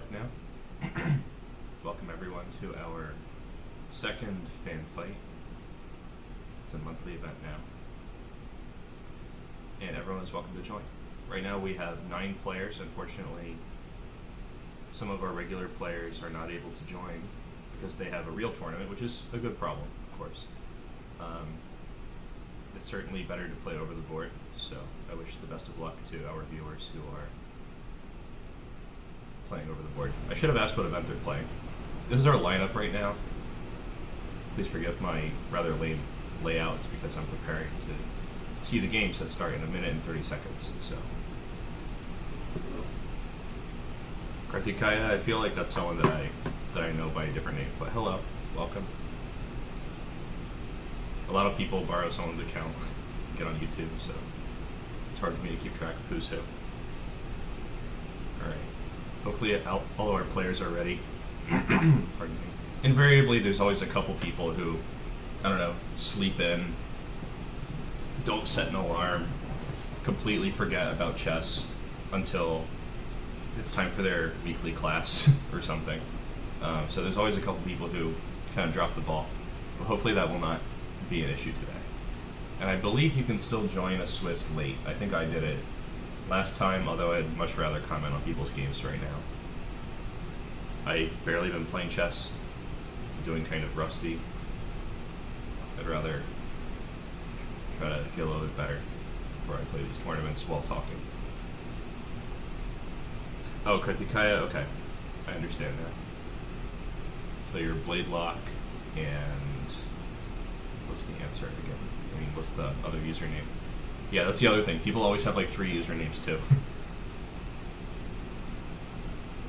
live now. Welcome everyone to our second fan fight. It's a monthly event now. And everyone is welcome to join. Right now we have 9 players. Unfortunately, some of our regular players are not able to join because they have a real tournament, which is a good problem, of course. It's certainly better to play over the board, so I wish the best of luck to our viewers who are playing over the board. I should have asked what event they're playing. This is our lineup right now. Please forgive my rather lame layouts because I'm preparing to see the games that start in a minute and 30 seconds. So, Kartikaya, I feel like that's someone that I know by a different name. But hello, welcome. A lot of people borrow someone's account, get on YouTube, so it's hard for me to keep track of who's who. All right. Hopefully all of our players are ready. Pardon me. Invariably, there's always a couple people who, I don't know, sleep in, don't set an alarm, completely forget about chess until it's time for their weekly class or something. So there's always a couple people who kind of drop the ball. But hopefully that will not be an issue today. And I believe you can still join a Swiss late. I think I did it last time, although I'd much rather comment on people's games right now. I've barely been playing chess. I'm doing kind of rusty. I'd rather try to get a little bit better before I play these tournaments while talking. Oh, Kartikaya, okay. I understand that. Play your Blade Lock and what's the answer again? I mean, what's the other username? Yeah, that's the other thing. People always have like 3 usernames too.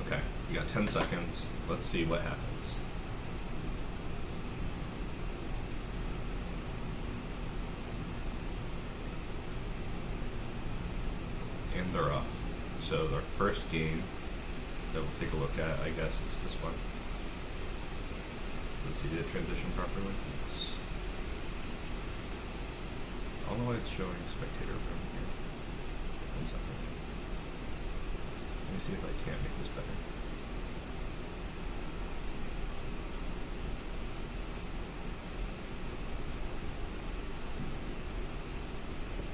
Okay, we got 10 seconds. Let's see what happens. And they're off. So our first game that we'll take a look at, I guess, is this one. Let's see, did it transition properly? Yes. I don't know why it's showing spectator room here. 1 second. Let me see if I can't make this better.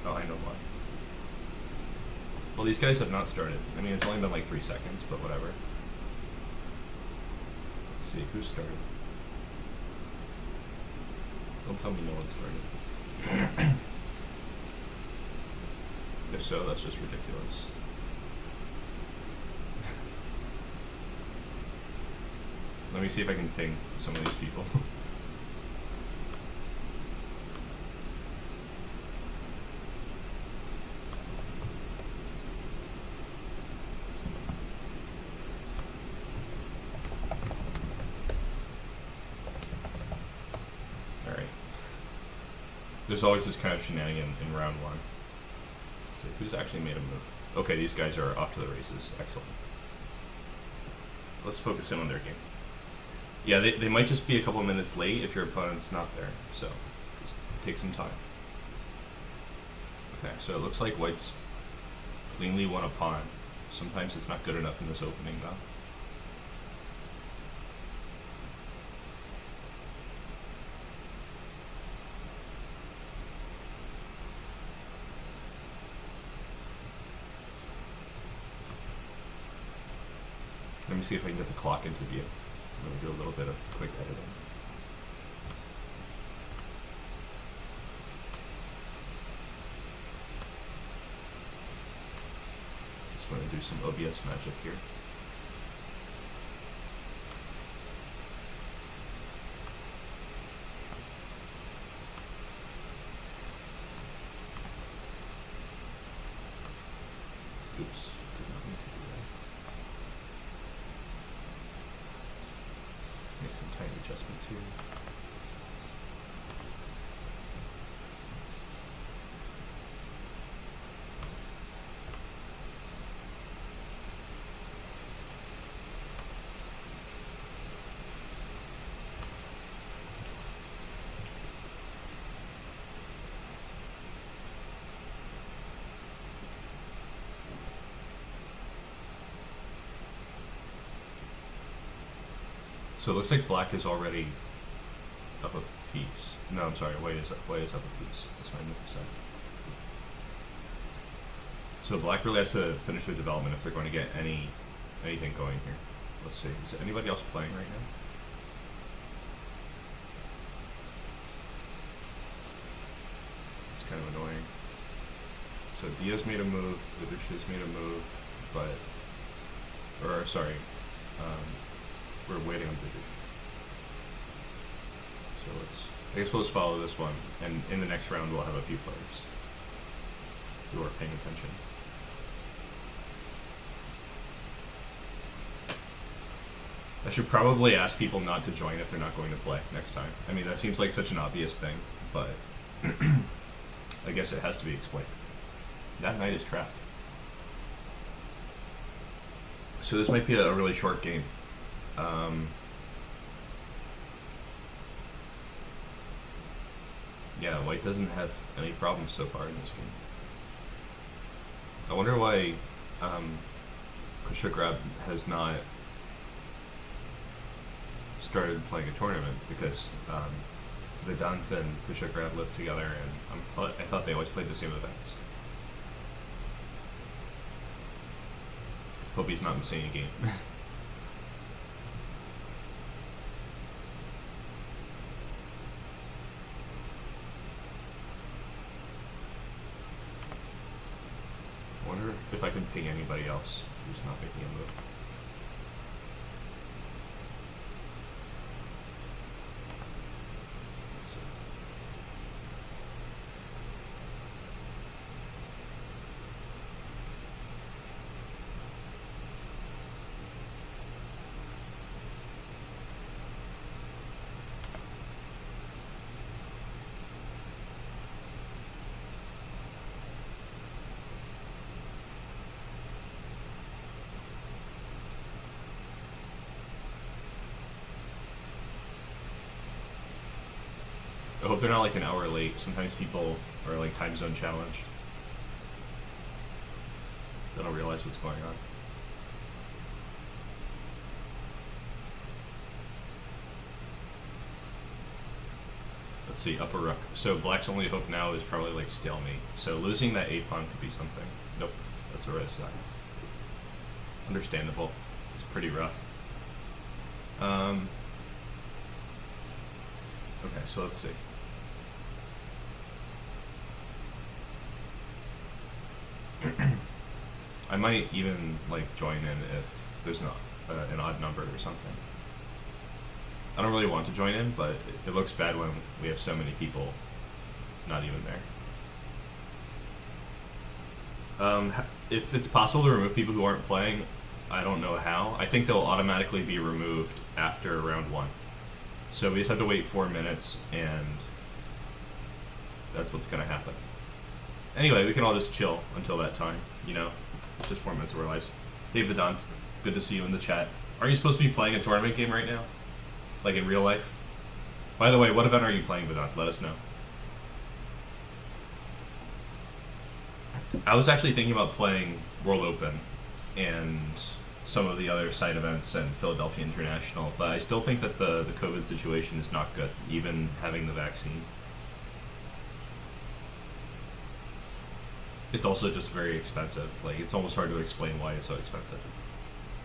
Oh, I know why. Well, these guys have not started. I mean, it's only been like 3 seconds, but whatever. Let's see, who started? Don't tell me no one started. If so, that's just ridiculous. Let me see if I can ping some of these people. Alright. There's always this kind of shenanigan in round 1. See, who's actually made a move? Okay, these guys are off to the races. Excellent. Let's focus in on their game. Yeah, they might just be a couple minutes late if your opponent's not there, so just take some time. Okay, so it looks like White's cleanly won a pawn. Sometimes it's not good enough in this opening, though. Let me see if I can get the clock into view. I'm going to do a little bit of quick editing. Just going to do some OBS magic here. Oops, did not mean to do that. Make some tiny adjustments here. So it looks like black is already up a piece. No, I'm sorry, white is up a piece. That's what I meant to say. So black really has to finish their development if they're going to get anything going here. Let's see. Is there anybody else playing right now? It's kind of annoying. So Diaz made a move, Vidush's made a move, but... Or, sorry. We're waiting on Vidush. So I guess we'll just follow this one, and in the next round we'll have a few players who are paying attention. I should probably ask people not to join if they're not going to play next time. I mean, that seems like such an obvious thing, but I guess it has to be explained. That knight is trapped. So this might be a really short game. Yeah, white doesn't have any problems so far in this game. I wonder why Kushagrab has not started playing a tournament, because Vedant and Kushagrab live together, and I thought they always played the same events. Hope he's not missing a game. I wonder if I can ping anybody else who's not making a move. Let's see. I hope they're not like an hour late. Sometimes people are like time zone challenged. They don't realize what's going on. Let's see, upper rook. So black's only hope now is probably like stalemate. So losing that a pawn could be something. Nope, that's a red side. Understandable. It's pretty rough. Okay, so let's see. I might even like join in if there's not an odd number or something. I don't really want to join in, but it looks bad when we have so many people not even there. If it's possible to remove people who aren't playing, I don't know how. I think they'll automatically be removed after round 1. So we just have to wait 4 minutes, and that's what's going to happen. Anyway, we can all just chill until that time, you know? Just 4 minutes of our lives. Hey, Vedant, good to see you in the chat. Aren't you supposed to be playing a tournament game right now? Like in real life? By the way, what event are you playing, Vedant? Let us know. I was actually thinking about playing World Open and some of the other side events and Philadelphia International, but I still think that the COVID situation is not good, even having the vaccine. It's also just very expensive. Like, it's almost hard to explain why it's so expensive.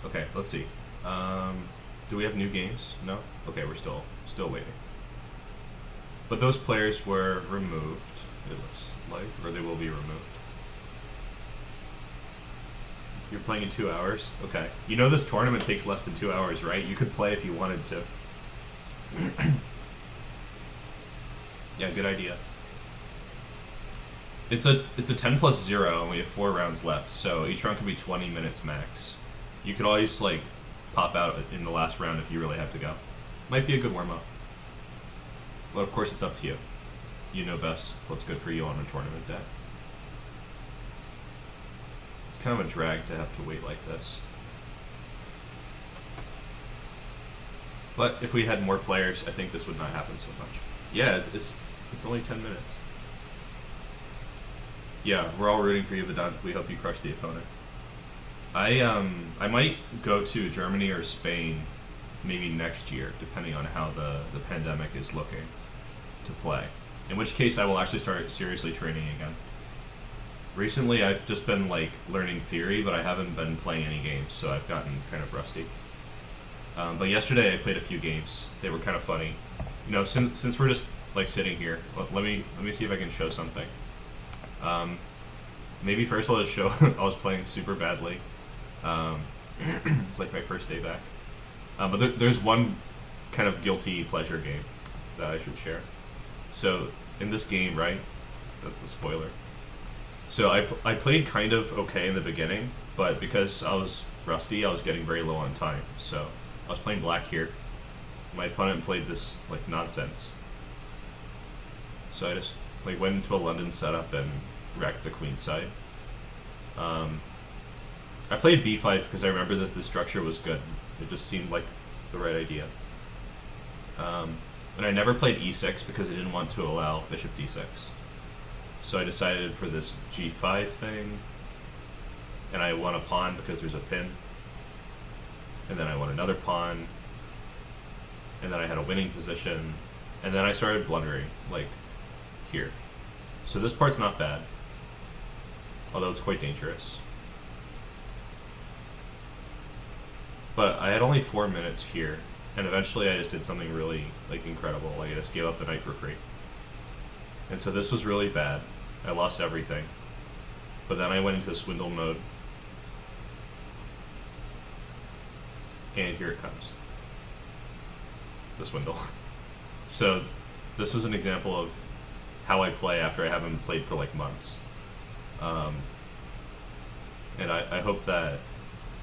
Okay, let's see. Do we have new games? No? Okay, we're still waiting. But those players were removed, it looks like, or they will be removed. You're playing in 2 hours? Okay. You know this tournament takes less than 2 hours, right? You could play if you wanted to. Yeah, good idea. It's a 10 plus 0, and we have 4 rounds left, so each round can be 20 minutes max. You could always, like, pop out in the last round if you really have to go. Might be a good warm-up. But of course, it's up to you. You know best what's good for you on a tournament day. It's kind of a drag to have to wait like this. But if we had more players, I think this would not happen so much. Yeah, it's only 10 minutes. Yeah, we're all rooting for you, Vedant. We hope you crush the opponent. I might go to Germany or Spain maybe next year, depending on how the pandemic is looking to play. In which case, I will actually start seriously training again. Recently, I've just been like learning theory, but I haven't been playing any games, so I've gotten kind of rusty. But yesterday, I played a few games. They were kind of funny. You know, since we're just like sitting here, let me see if I can show something. Maybe first I'll just show I was playing super badly. It's like my first day back. But there's one kind of guilty pleasure game that I should share. So in this game, right? That's the spoiler. So I played kind of okay in the beginning, but because I was rusty, I was getting very low on time. So I was playing black here. My opponent played this like nonsense. So I just like went into a London setup and wrecked the queen side. I played b5 because I remember that the structure was good. It just seemed like the right idea. And I never played e6 because I didn't want to allow bishop d6. So I decided for this g5 thing, and I won a pawn because there's a pin, and then I won another pawn, and then I had a winning position, and then I started blundering, like here. So this part's not bad, although it's quite dangerous. But I had only 4 minutes here, and eventually I just did something really like incredible. Like I just gave up the knight for free. And so this was really bad. I lost everything. But then I went into swindle mode. And here it comes. The swindle. So this was an example of how I play after I haven't played for like months. And I hope that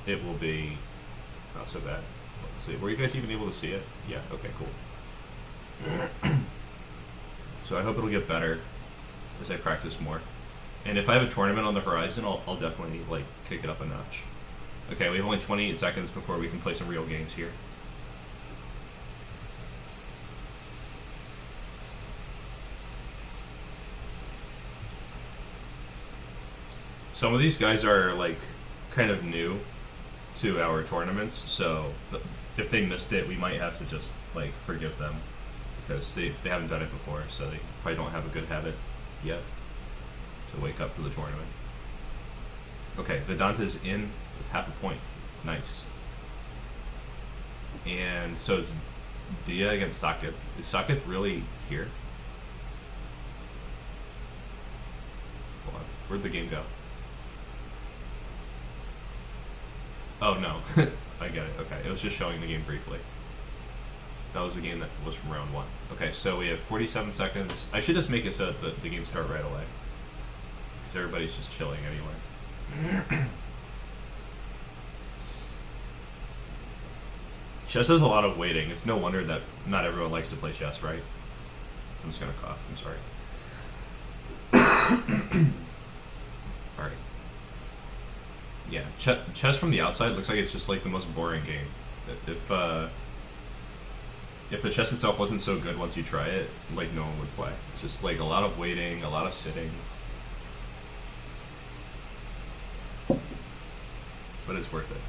it will be not so bad. Let's see. Were you guys even able to see it? Yeah, okay, cool. So I hope it'll get better as I practice more. And if I have a tournament on the horizon, I'll definitely like kick it up a notch. Okay, we have only 28 seconds before we can play some real games here. Some of these guys are like kind of new to our tournaments, so if they missed it, we might have to just like forgive them because they haven't done it before, so they probably don't have a good habit yet to wake up for the tournament. Okay, Vedanta's in with half a point. Nice. And so it's Dia against Sakith. Is Sakith really here? Hold on. Where'd the game go? Oh, no. I get it. Okay, it was just showing the game briefly. That was a game that was from round 1. Okay, so we have 47 seconds. I should just make it so that the game start right away. Because everybody's just chilling anyway. Chess is a lot of waiting. It's no wonder that not everyone likes to play chess, right? I'm just gonna cough. I'm sorry. Alright. Yeah, chess from the outside looks like it's just like the most boring game. If the chess itself wasn't so good once you try it, like no one would play. It's just like a lot of waiting, a lot of sitting. But it's worth it.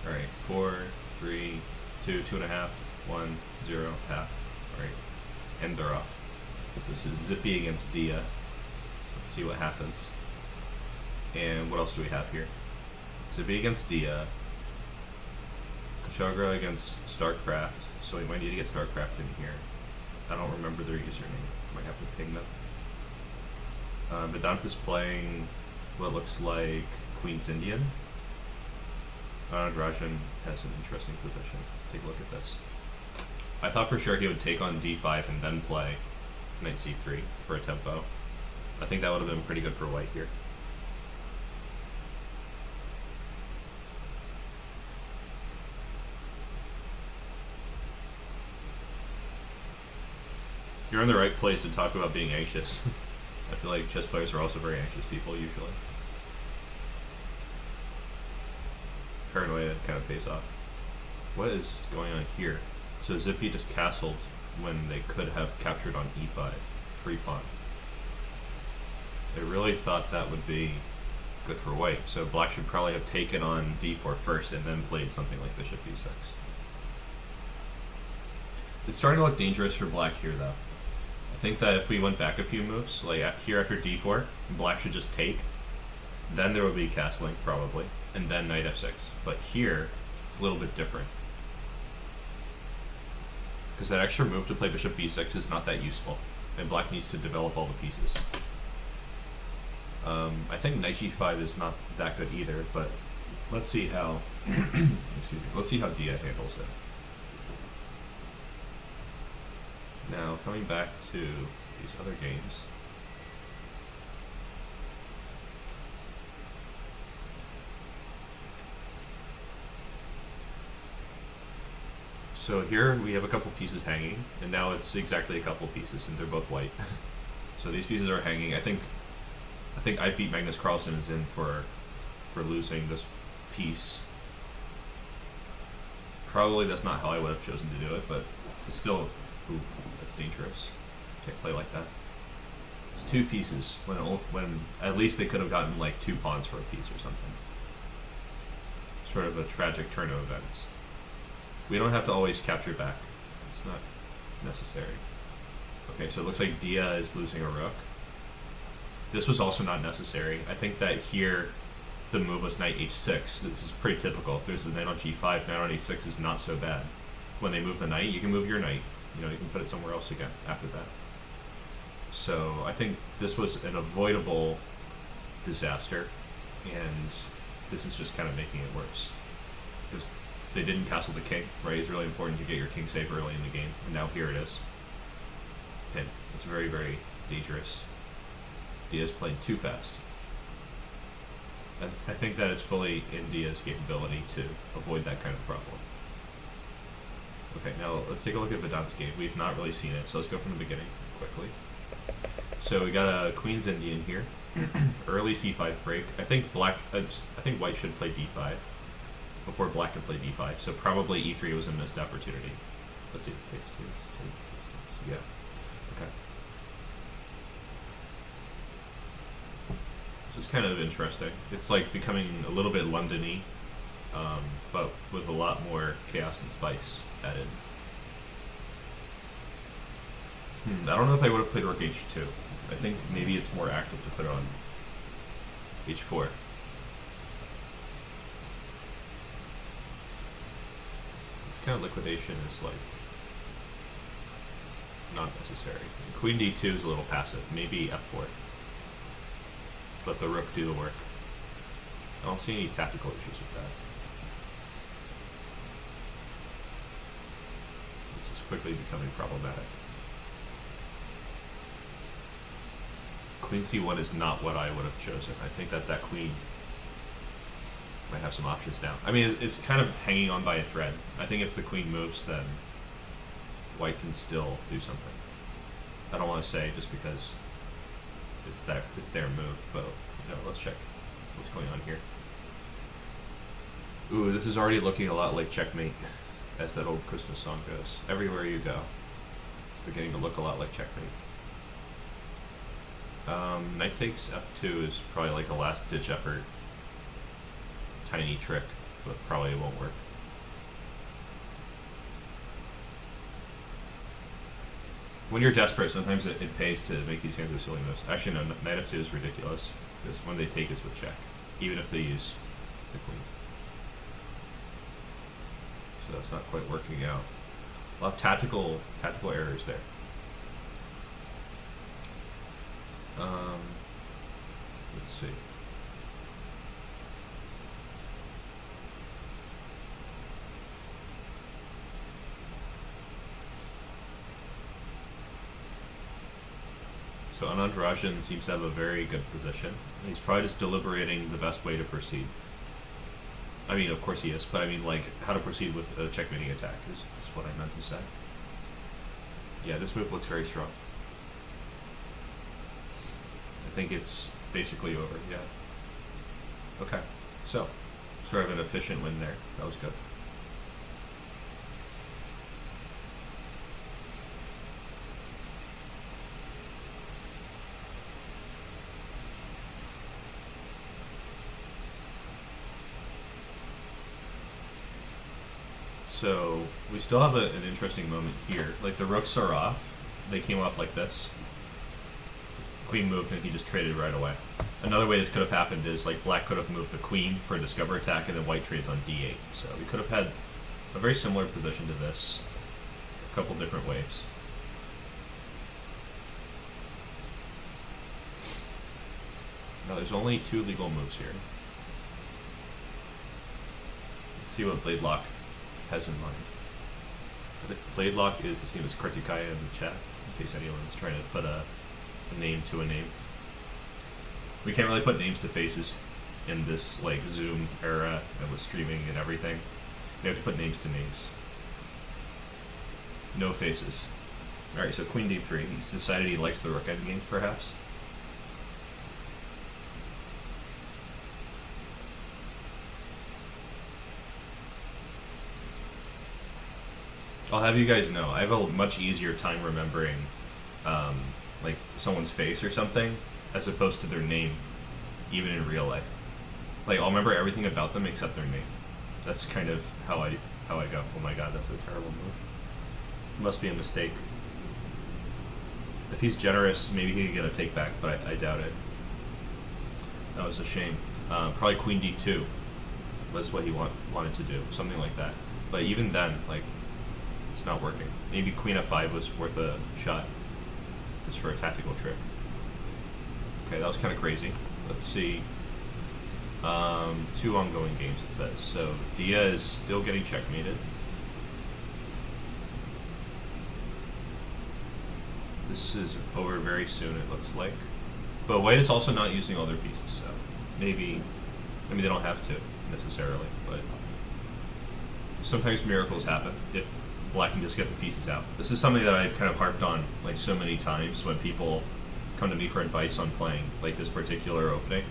Alright, 4, 3, 2, 2.5, 1, 0, half. Alright, and they're off. This is Zippy against Dia. Let's see what happens. And what else do we have here? Zippy against Dia. Kushagra against StarCraft. So we might need to get StarCraft in here. I don't remember their username. Might have to ping them. Vedanta's playing what looks like Queen's Indian. Rajan has an interesting position. Let's take a look at this. I thought for sure he would take on d5 and then play knight c3 for a tempo. I think that would have been pretty good for white here. You're in the right place to talk about being anxious. I feel like chess players are also very anxious people usually. Paranoia kind of pays off. What is going on here? So Zippy just castled when they could have captured on e5, free pawn. I really thought that would be good for white. So black should probably have taken on d4 first and then played something like bishop b6. It's starting to look dangerous for black here, though. I think that if we went back a few moves, like here after d4, black should just take. Then there would be castling, probably, and then knight f6. But here, it's a little bit different. Because that extra move to play bishop b6 is not that useful, and black needs to develop all the pieces. I think knight g5 is not that good either, but let's see how excuse me, let's see how Dia handles it. Now, coming back to these other games. So here we have a couple pieces hanging, and now it's exactly a couple pieces, and they're both white. So these pieces are hanging. I think I beat Magnus Carlsen is in for losing this piece. Probably that's not how I would have chosen to do it, but it's still, ooh, that's dangerous. Can't play like that. It's two pieces when at least they could have gotten like 2 pawns for a piece or something. Sort of a tragic turn of events. We don't have to always capture back. It's not necessary. Okay, so it looks like Dia is losing a rook. This was also not necessary. I think that here the move was knight h6. This is pretty typical. If there's a knight on g5, knight on h6 is not so bad. When they move the knight, you can move your knight. You know, you can put it somewhere else again after that. So I think this was an avoidable disaster, and this is just kind of making it worse. Because they didn't castle the king, right? It's really important to get your king safe early in the game, and now here it is. And it's very, very dangerous. Dia's played too fast. I think that is fully in Dia's capability to avoid that kind of problem. Okay, now let's take a look at Vedant's game. We've not really seen it, so let's go from the beginning quickly. So we got a Queen's Indian here. Early c5 break. I think white should play d5 before black can play d5. So probably e3 was a missed opportunity. Let's see. Takes. Yeah. Okay. This is kind of interesting. It's like becoming a little bit London-y, but with a lot more chaos and spice added. I don't know if I would have played rook h2. I think maybe it's more active to put it on h4. This kind of liquidation is like not necessary. Queen d2 is a little passive. Maybe f4. Let the rook do the work. I don't see any tactical issues with that. This is quickly becoming problematic. Queen c1 is not what I would have chosen. I think that queen might have some options now. I mean, it's kind of hanging on by a thread. I think if the queen moves, then white can still do something. I don't want to say just because it's their move, but you know, let's check what's going on here. Ooh, this is already looking a lot like checkmate, as that old Christmas song goes. Everywhere you go, it's beginning to look a lot like checkmate. Knight takes f2 is probably like a last-ditch effort, tiny trick, but probably won't work. When you're desperate, sometimes it pays to make these kinds of silly moves. Actually, no, knight f2 is ridiculous, because when they take, it's with check, even if they use the queen. So that's not quite working out. A lot of tactical errors there. Let's see. So Anand Rajan seems to have a very good position. He's probably just deliberating the best way to proceed. I mean, of course he is, but I mean, like, how to proceed with a checkmating attack is what I meant to say. Yeah, this move looks very strong. I think it's basically over, yeah. Okay, so, sort of an efficient win there. That was good. So we still have an interesting moment here. Like the rooks are off. They came off like this. Queen moved and he just traded right away. Another way this could have happened is like black could have moved the queen for a discover attack and then white trades on d8. So we could have had a very similar position to this a couple different ways. Now there's only 2 legal moves here. Let's see what Bladelock has in mind. Bladelock is the same as Kartikaya in the chat, in case anyone's trying to put a name to a name. We can't really put names to faces in this like Zoom era and with streaming and everything. We have to put names to names. No faces. Alright, so Queen D3. He's decided he likes the rook endgame, perhaps. I'll have you guys know, I have a much easier time remembering like someone's face or something as opposed to their name, even in real life. Like I'll remember everything about them except their name. That's kind of how I go. Oh my god, that's a terrible move. Must be a mistake. If he's generous, maybe he can get a take back, but I doubt it. That was a shame. Probably Queen D2 was what he wanted to do, something like that. But even then, like, it's not working. Maybe Queen F5 was worth a shot, just for a tactical trick. Okay, that was kind of crazy. Let's see. 2 ongoing games, it says. So Dia is still getting checkmated. This is over very soon, it looks like. But white is also not using all their pieces, so maybe, I mean, they don't have to necessarily, but sometimes miracles happen if black can just get the pieces out. This is something that I've kind of harped on like so many times when people come to me for advice on playing like this particular opening.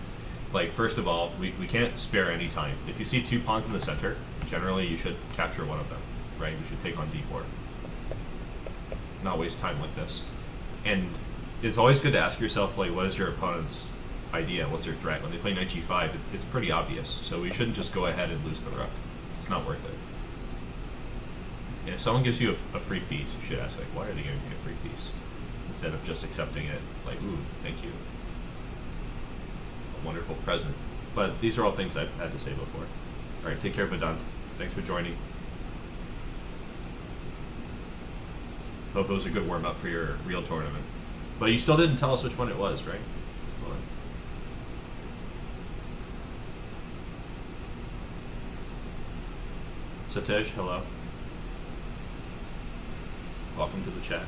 Like, first of all, we can't spare any time. If you see 2 pawns in the center, generally you should capture one of them, right? You should take on d4. Not waste time like this. And it's always good to ask yourself, like, what is your opponent's idea? What's their threat? When they play knight g5, it's pretty obvious. So we shouldn't just go ahead and lose the rook. It's not worth it. And if someone gives you a free piece, you should ask, like, why are they giving me a free piece? Instead of just accepting it, like, ooh, thank you. A wonderful present. But these are all things I've had to say before. Alright, take care, Vedant. Thanks for joining. Hope it was a good warm-up for your real tournament. But you still didn't tell us which one it was, right? Hold on. Satej, hello. Welcome to the chat.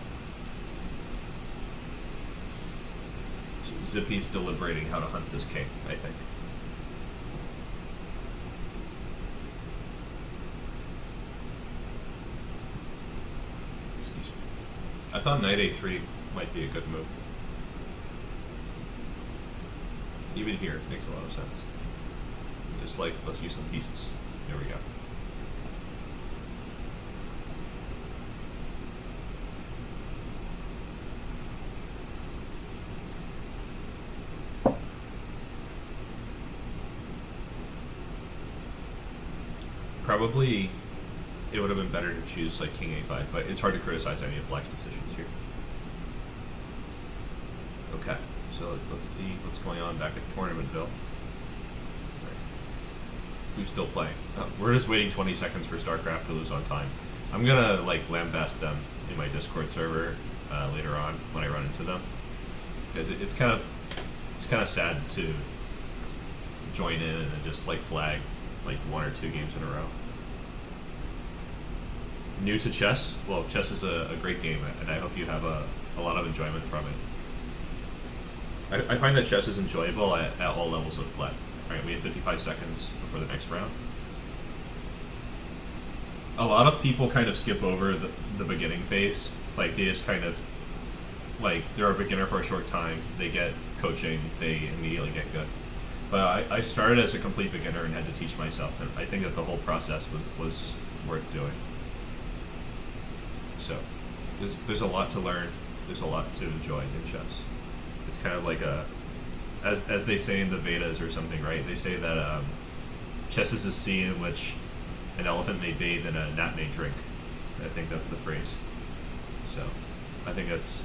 So Zippy's deliberating how to hunt this king, I think. Excuse me. I thought knight a3 might be a good move. Even here, it makes a lot of sense. Just like, let's use some pieces. There we go. Probably it would have been better to choose like king a5, but it's hard to criticize any of black's decisions here. Okay, so let's see what's going on back at Tournamentville. Right. Who's still playing? Oh, we're just waiting 20 seconds for StarCraft to lose on time. I'm gonna like lambast them in my Discord server later on when I run into them, because it's kind of sad to join in and then just like flag like 1 or 2 games in a row. New to chess? Well, chess is a great game, and I hope you have a lot of enjoyment from it. I find that chess is enjoyable at all levels of play. Alright, we have 55 seconds before the next round. A lot of people kind of skip over the beginning phase. Like, they just kind of, like, they're a beginner for a short time, they get coaching, they immediately get good. But I started as a complete beginner and had to teach myself, and I think that the whole process was worth doing. So, there's a lot to learn, there's a lot to enjoy in chess. It's kind of like as they say in the Vedas or something, right? They say that chess is a sea in which an elephant may bathe and a gnat may drink. I think that's the phrase. So, I think it's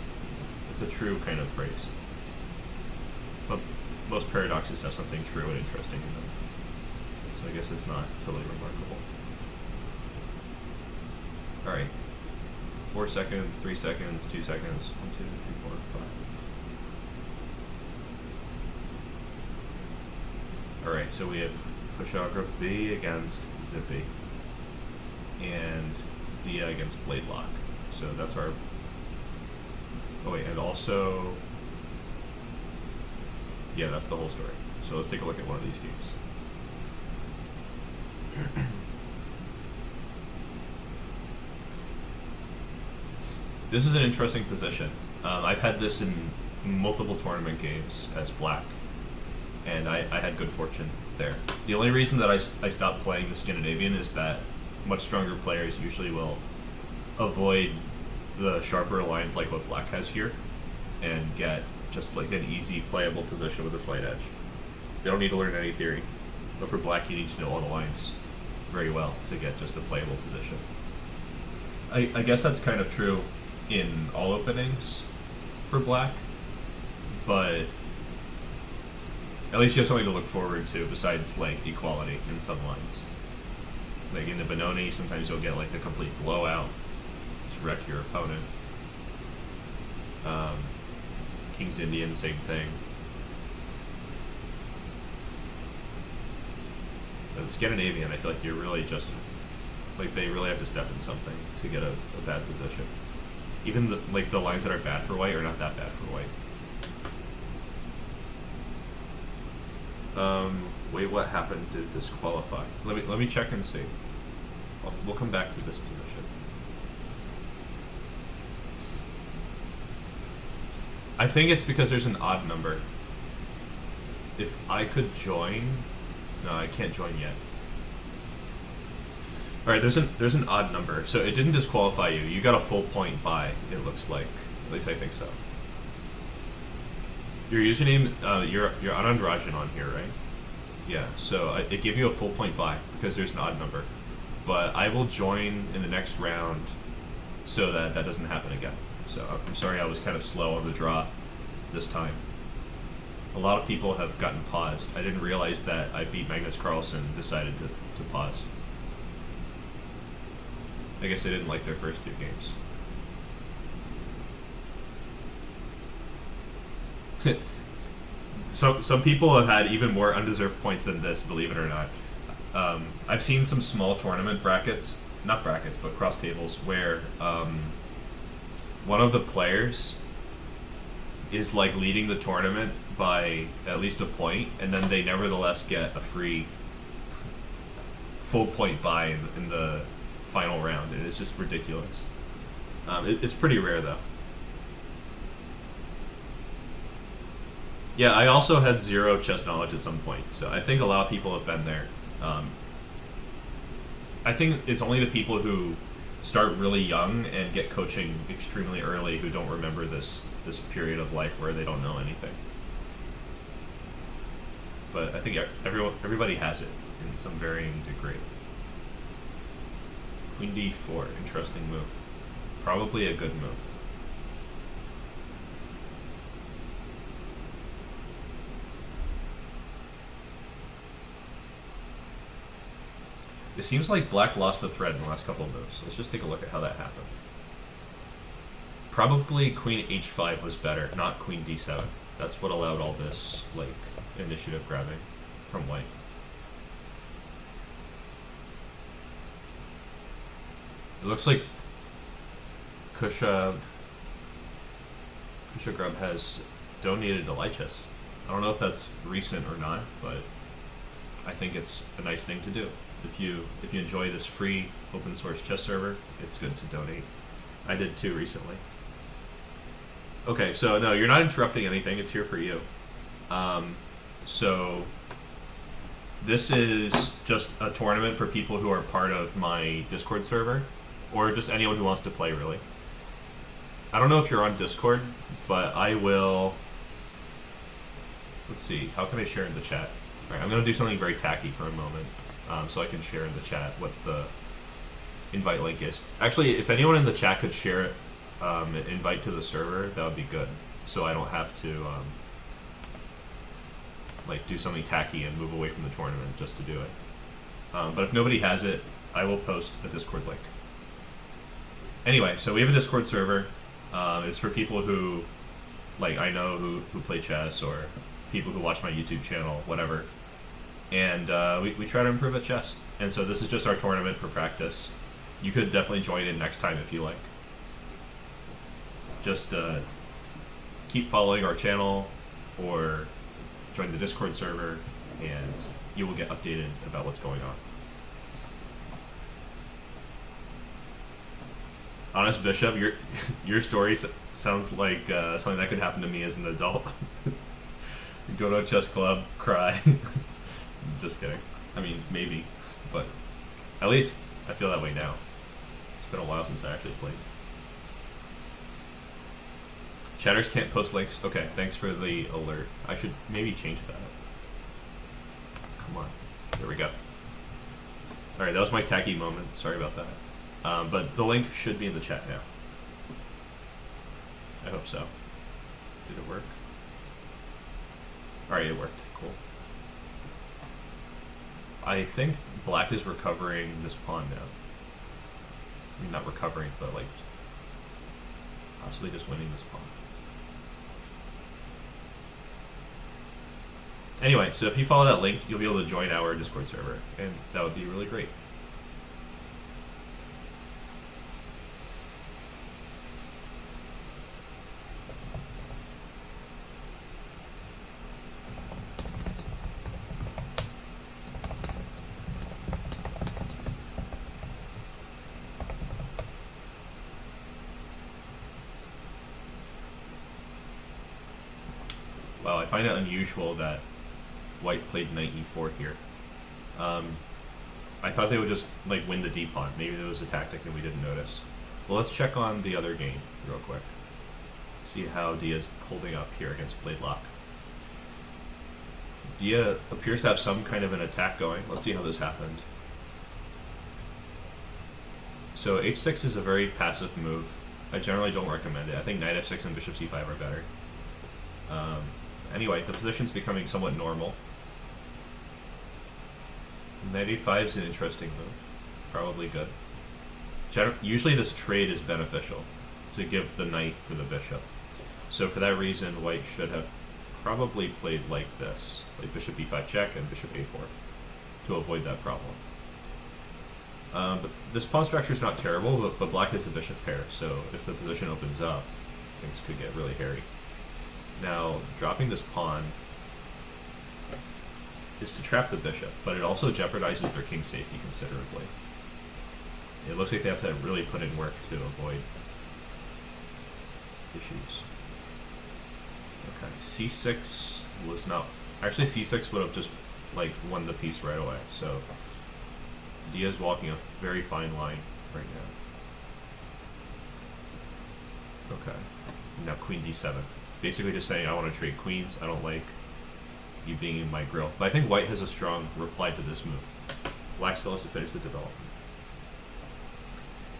a true kind of phrase. But most paradoxes have something true and interesting in them. So I guess it's not totally remarkable. Alright. 4 seconds, 3 seconds, 2 seconds. 1, 2, 3, 4, 5. Alright, so we have Kushagra B against Zippy. And Dia against Bladelock. So that's our... Oh wait, and also... Yeah, that's the whole story. So let's take a look at one of these games. This is an interesting position. I've had this in multiple tournament games as black, and I had good fortune there. The only reason that I stopped playing the Scandinavian is that much stronger players usually will avoid the sharper lines like what black has here and get just like an easy playable position with a slight edge. They don't need to learn any theory, but for black you need to know all the lines very well to get just a playable position. I guess that's kind of true in all openings for black, but at least you have something to look forward to besides like equality in some lines. Like in the Benoni, sometimes you'll get like a complete blowout, just wreck your opponent. King's Indian, same thing. But the Scandinavian, I feel like you're really just like they really have to step in something to get a bad position. Even the lines that are bad for white are not that bad for white. Wait, what happened to disqualify? Let me check and see. We'll come back to this position. I think it's because there's an odd number. If I could join, no, I can't join yet. All right, there's an odd number, so it didn't disqualify you. You got a full point buy. It looks like, at least I think so. Your username, you're Anandrajan on here, right? Yeah. So it gave you a full point buy because there's an odd number, but I will join in the next round so that doesn't happen again. So I'm sorry I was kind of slow on the draw this time. A lot of people have gotten paused. I didn't realize that I beat Magnus Carlsen and decided to pause. I guess they didn't like their first 2 games. Some people have had even more undeserved points than this, believe it or not. I've seen some small tournament brackets, not brackets, but cross tables, where one of the players is like leading the tournament by at least a point, and then they nevertheless get a free full point buy in the final round. And it's just ridiculous. It's pretty rare though. Yeah, I also had 0 chess knowledge at some point, so I think a lot of people have been there. I think it's only the people who start really young and get coaching extremely early who don't remember this period of life where they don't know anything. But I think everybody has it in some varying degree. Queen d4, interesting move. Probably a good move. It seems like black lost the thread in the last couple of moves. Let's just take a look at how that happened. Probably queen h5 was better, not queen d7. That's what allowed all this, like, initiative grabbing from white. It looks like Kushagrub has donated to Lichess. I don't know if that's recent or not, but I think it's a nice thing to do. If you enjoy this free open source chess server, it's good to donate. I did too recently. Okay, so no, you're not interrupting anything. It's here for you. So this is just a tournament for people who are part of my Discord server, or just anyone who wants to play, really. I don't know if you're on Discord, but I will... Let's see, how can I share in the chat? Alright, I'm going to do something very tacky for a moment. so I can share in the chat what the invite link is. Actually, if anyone in the chat could share it, an invite to the server, that would be good. So I don't have to like do something tacky and move away from the tournament just to do it. But if nobody has it, I will post a Discord link. Anyway, so we have a Discord server. It's for people who, like, I know who play chess, or people who watch my YouTube channel, whatever. And we try to improve at chess. And so this is just our tournament for practice. You could definitely join in next time if you like. Just keep following our channel or join the Discord server, and you will get updated about what's going on. Honest Bishop, your story sounds like something that could happen to me as an adult. Go to a chess club, cry. Just kidding. I mean, maybe, but at least I feel that way now. It's been a while since I actually played. Chatters can't post links. Okay, thanks for the alert. I should maybe change that. Come on. There we go. Alright, that was my tacky moment. Sorry about that. But the link should be in the chat now. I hope so. Did it work? Alright, it worked. Cool. I think black is recovering this pawn now. I mean, not recovering, but like possibly just winning this pawn. Anyway, so if you follow that link, you'll be able to join our Discord server, and that would be really great. Wow, I find it unusual that white played knight e4 here. I thought they would just like win the d pawn. Maybe there was a tactic and we didn't notice. Well, let's check on the other game real quick. See how Dia's holding up here against Bladelock. Dia appears to have some kind of an attack going. Let's see how this happened. So h6 is a very passive move. I generally don't recommend it. I think knight f6 and bishop c5 are better. Anyway, the position's becoming somewhat normal. Knight a5 is an interesting move. Probably good. Usually this trade is beneficial to give the knight for the bishop. So for that reason, white should have probably played like this. Like bishop b5 check and bishop a4 to avoid that problem. But this pawn structure is not terrible, but black is a bishop pair, so if the position opens up, things could get really hairy. Now, dropping this pawn is to trap the bishop, but it also jeopardizes their king safety considerably. It looks like they have to really put in work to avoid issues. Okay, c6 was not... Actually, c6 would have just, like, won the piece right away, so Dia's walking a very fine line right now. Okay, now queen d7. Basically just saying, I want to trade queens, I don't like you being in my grill. But I think white has a strong reply to this move. Black still has to finish the development.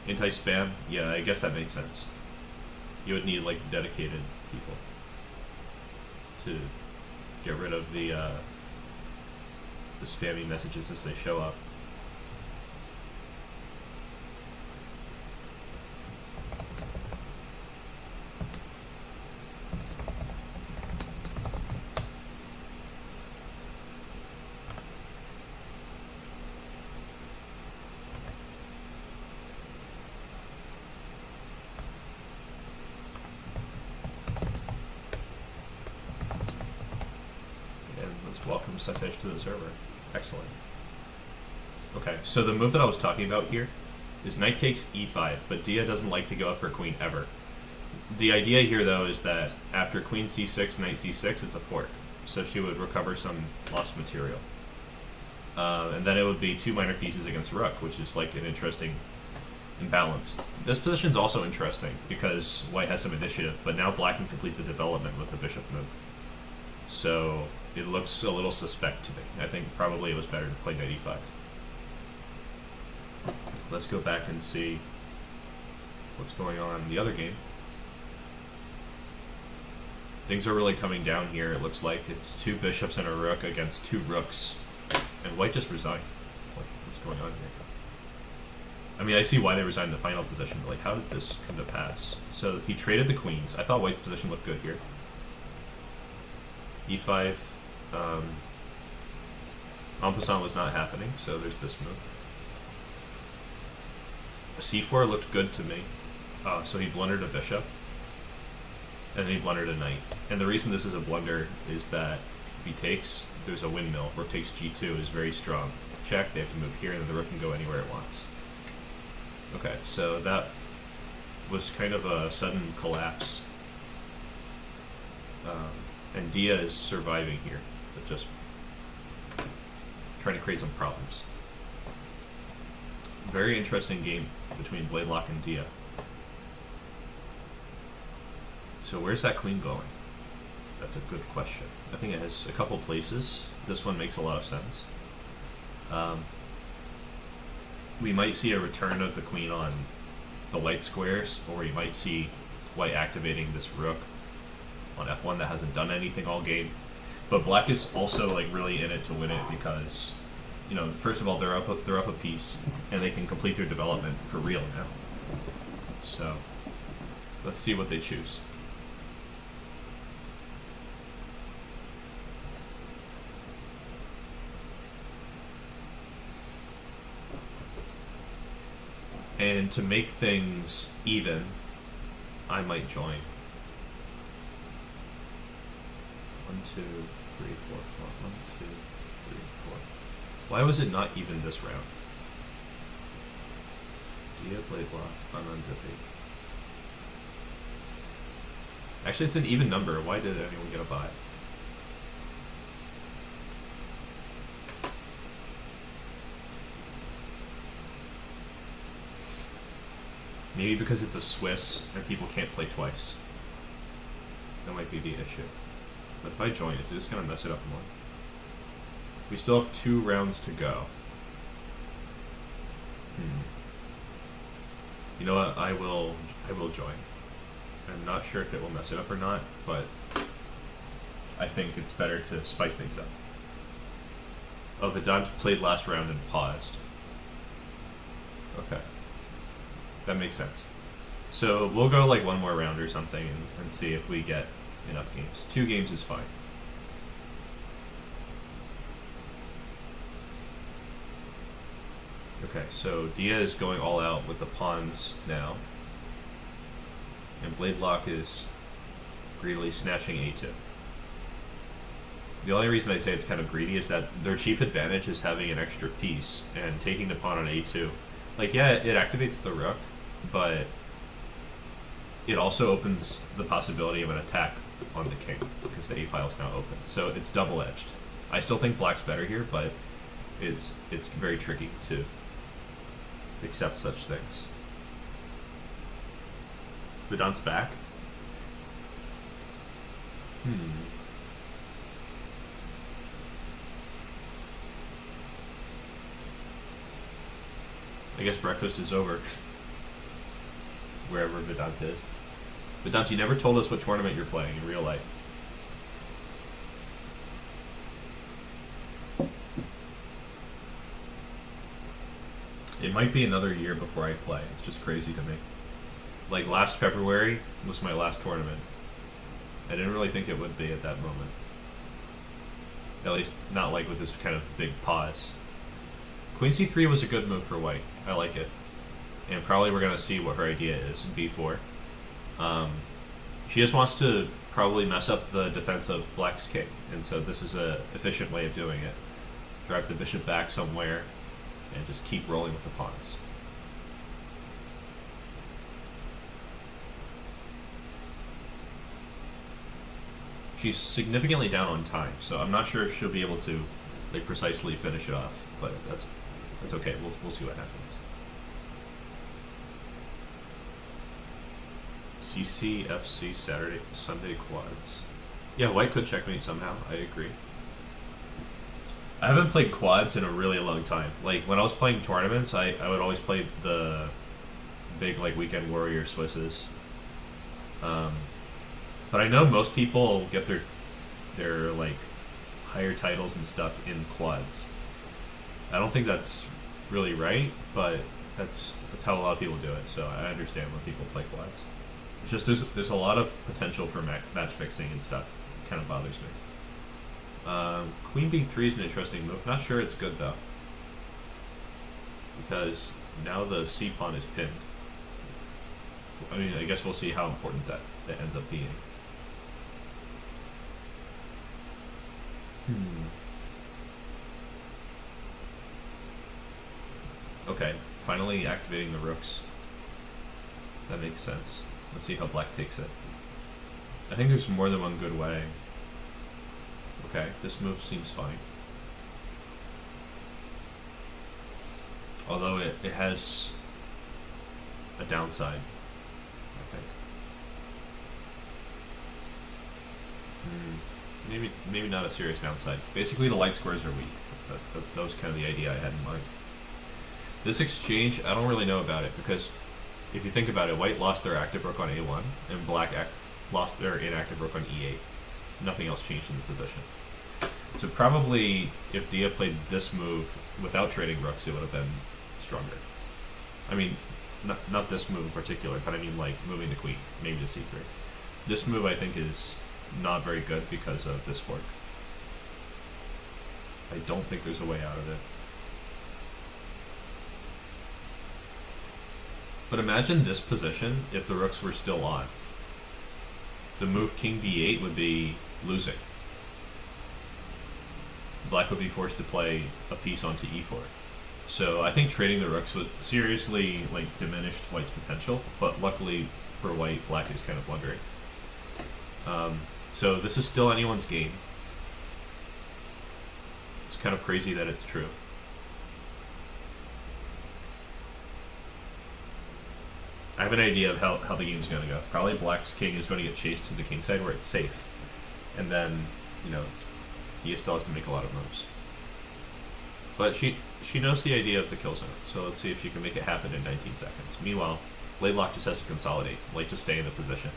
Anti-spam? Yeah, I guess that makes sense. You would need, like, dedicated people to get rid of the spammy messages as they show up. Sefej to the server. Excellent. Okay, so the move that I was talking about here is knight takes e5, but Dia doesn't like to go up her queen ever. The idea here, though, is that after queen c6, knight c6, it's a fork. So she would recover some lost material. And then it would be two minor pieces against rook, which is like an interesting imbalance. This position's also interesting because white has some initiative, but now black can complete the development with a bishop move. So it looks a little suspect to me. I think probably it was better to play knight e5. let's go back and see what's going on in the other game. Things are really coming down here, it looks like. It's 2 bishops and a rook against 2 rooks. And white just resigned. What's going on here? I mean, I see why they resigned the final position, but like, how did this come to pass? So he traded the queens. I thought white's position looked good here. E5. En passant was not happening, so there's this move. C4 looked good to me. So he blundered a bishop. And then he blundered a knight. And the reason this is a blunder is that if he takes, there's a windmill. Rook takes g2 is very strong. Check, they have to move here, and then the rook can go anywhere it wants. Okay, so that was kind of a sudden collapse. And Dia is surviving here, but just trying to create some problems. Very interesting game between Bladelock and Dia. So where's that queen going? That's a good question. I think it has a couple places. This one makes a lot of sense. We might see a return of the queen on the white squares, or we might see white activating this rook on f1 that hasn't done anything all game. But black is also like really in it to win it because, you know, first of all, they're up a piece, and they can complete their development for real now. So let's see what they choose. And to make things even, I might join. 1, 2, 3, 4, 4. 1, 2, 3, 4. Why was it not even this round? Dia, Bladelock, unzippy. Actually, it's an even number. Why did anyone get a buy? Maybe because it's a Swiss and people can't play twice. That might be the issue. But if I join, is it just going to mess it up more? We still have 2 rounds to go. You know what? I will join. I'm not sure if it will mess it up or not, but I think it's better to spice things up. Oh, Vedant played last round and paused. Okay. That makes sense. So we'll go like 1 more round or something and see if we get enough games. 2 games is fine. Okay, so Dia is going all out with the pawns now. And Bladelock is greedily snatching a2. The only reason I say it's kind of greedy is that their chief advantage is having an extra piece and taking the pawn on a2. Like, yeah, it activates the rook, but it also opens the possibility of an attack on the king because the a-file is now open. So it's double-edged. I still think black's better here, but it's very tricky to accept such things. Vedant's back. I guess breakfast is over. Wherever Vedant is. Vedant, you never told us what tournament you're playing in real life. It might be another year before I play. It's just crazy to me. Like last February was my last tournament. I didn't really think it would be at that moment. At least not like with this kind of big pause. Queen c3 was a good move for white. I like it. And probably we're going to see what her idea is in b4. She just wants to probably mess up the defense of black's king. And so this is an efficient way of doing it. Drive the bishop back somewhere and just keep rolling with the pawns. She's significantly down on time, so I'm not sure if she'll be able to like precisely finish it off, but that's okay. We'll see what happens. CC, FC, Sunday quads. Yeah, white could checkmate somehow. I agree. I haven't played quads in a really long time. Like when I was playing tournaments, I would always play the big like weekend warrior Swisses. Um, but I know most people get their like higher titles and stuff in quads. I don't think that's really right, but that's how a lot of people do it. So I understand when people play quads. It's just there's a lot of potential for match fixing and stuff. It kind of bothers me. Queen b3 is an interesting move. Not sure it's good though, because now the c pawn is pinned. I mean, I guess we'll see how important that ends up being. Okay, finally activating the rooks. That makes sense. Let's see how black takes it. I think there's more than one good way. Okay, this move seems fine. Although it has a downside, I think. Maybe not a serious downside. Basically, the light squares are weak. That was kind of the idea I had in mind. This exchange, I don't really know about it, because if you think about it, white lost their active rook on a1, and black lost their inactive rook on e8. Nothing else changed in the position. So probably, if Dia played this move without trading rooks, it would have been stronger. I mean, not this move in particular, but I mean like moving the queen, maybe to c3. This move I think is not very good because of this fork. I don't think there's a way out of it. But imagine this position if the rooks were still on. The move king d8 would be losing. Black would be forced to play a piece onto e4. So I think trading the rooks would seriously like diminished white's potential, but luckily for white, black is kind of blundering. So this is still anyone's game. It's kind of crazy that it's true. I have an idea of how the game's going to go. Probably black's king is going to get chased to the king side where it's safe. And then, you know, Dia still has to make a lot of moves. But she knows the idea of the kill zone, so let's see if she can make it happen in 19 seconds. Meanwhile, Laidlock just has to consolidate, like just stay in the position.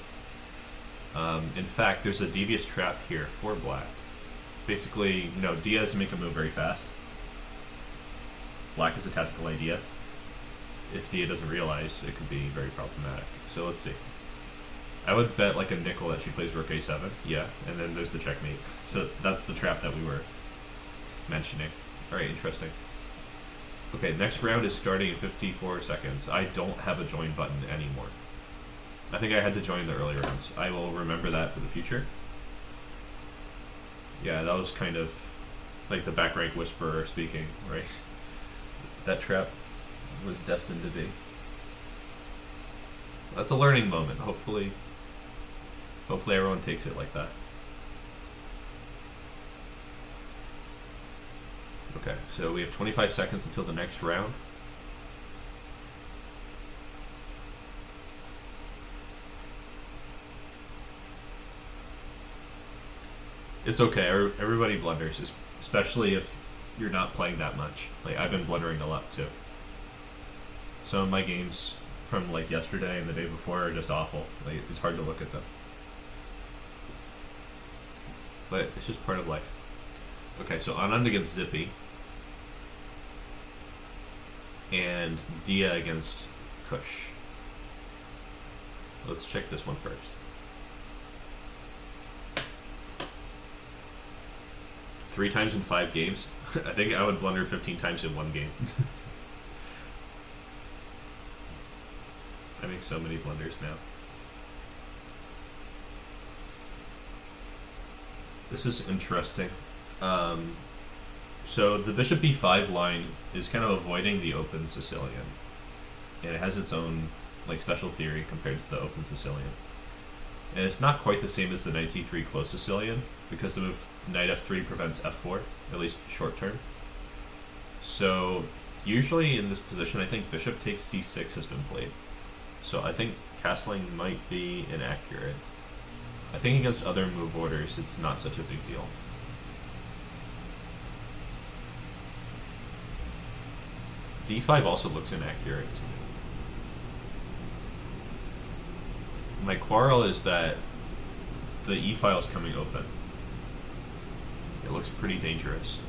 In fact, there's a devious trap here for black. Basically, you know, Dia has to make a move very fast. Black has a tactical idea. If Dia doesn't realize, it could be very problematic. So let's see. I would bet like a nickel that she plays rook a7, yeah, and then there's the checkmate. So that's the trap that we were mentioning. Alright, interesting. Okay, next round is starting in 54 seconds. I don't have a join button anymore. I think I had to join the early rounds. I will remember that for the future. Yeah, that was kind of like the back rank whisperer speaking, right? That trap was destined to be. That's a learning moment. Hopefully everyone takes it like that. Okay, so we have 25 seconds until the next round. It's okay, everybody blunders, especially if you're not playing that much. Like, I've been blundering a lot too. Some of my games from like yesterday and the day before are just awful. Like, it's hard to look at them. But it's just part of life. Okay, so Anand against Zippy. And Dia against Kush. Let's check this one first. 3 times in 5 games. I think I would blunder 15 times in 1 game. I make so many blunders now. This is interesting. So the bishop b5 line is kind of avoiding the open Sicilian. And it has its own like special theory compared to the open Sicilian. And it's not quite the same as the knight c3 close Sicilian, because the move knight f3 prevents f4, at least short term. So usually in this position, I think bishop takes c6 has been played. So I think castling might be inaccurate. I think against other move orders, it's not such a big deal. d5 also looks inaccurate to me. My quarrel is that the e file is coming open. It looks pretty dangerous.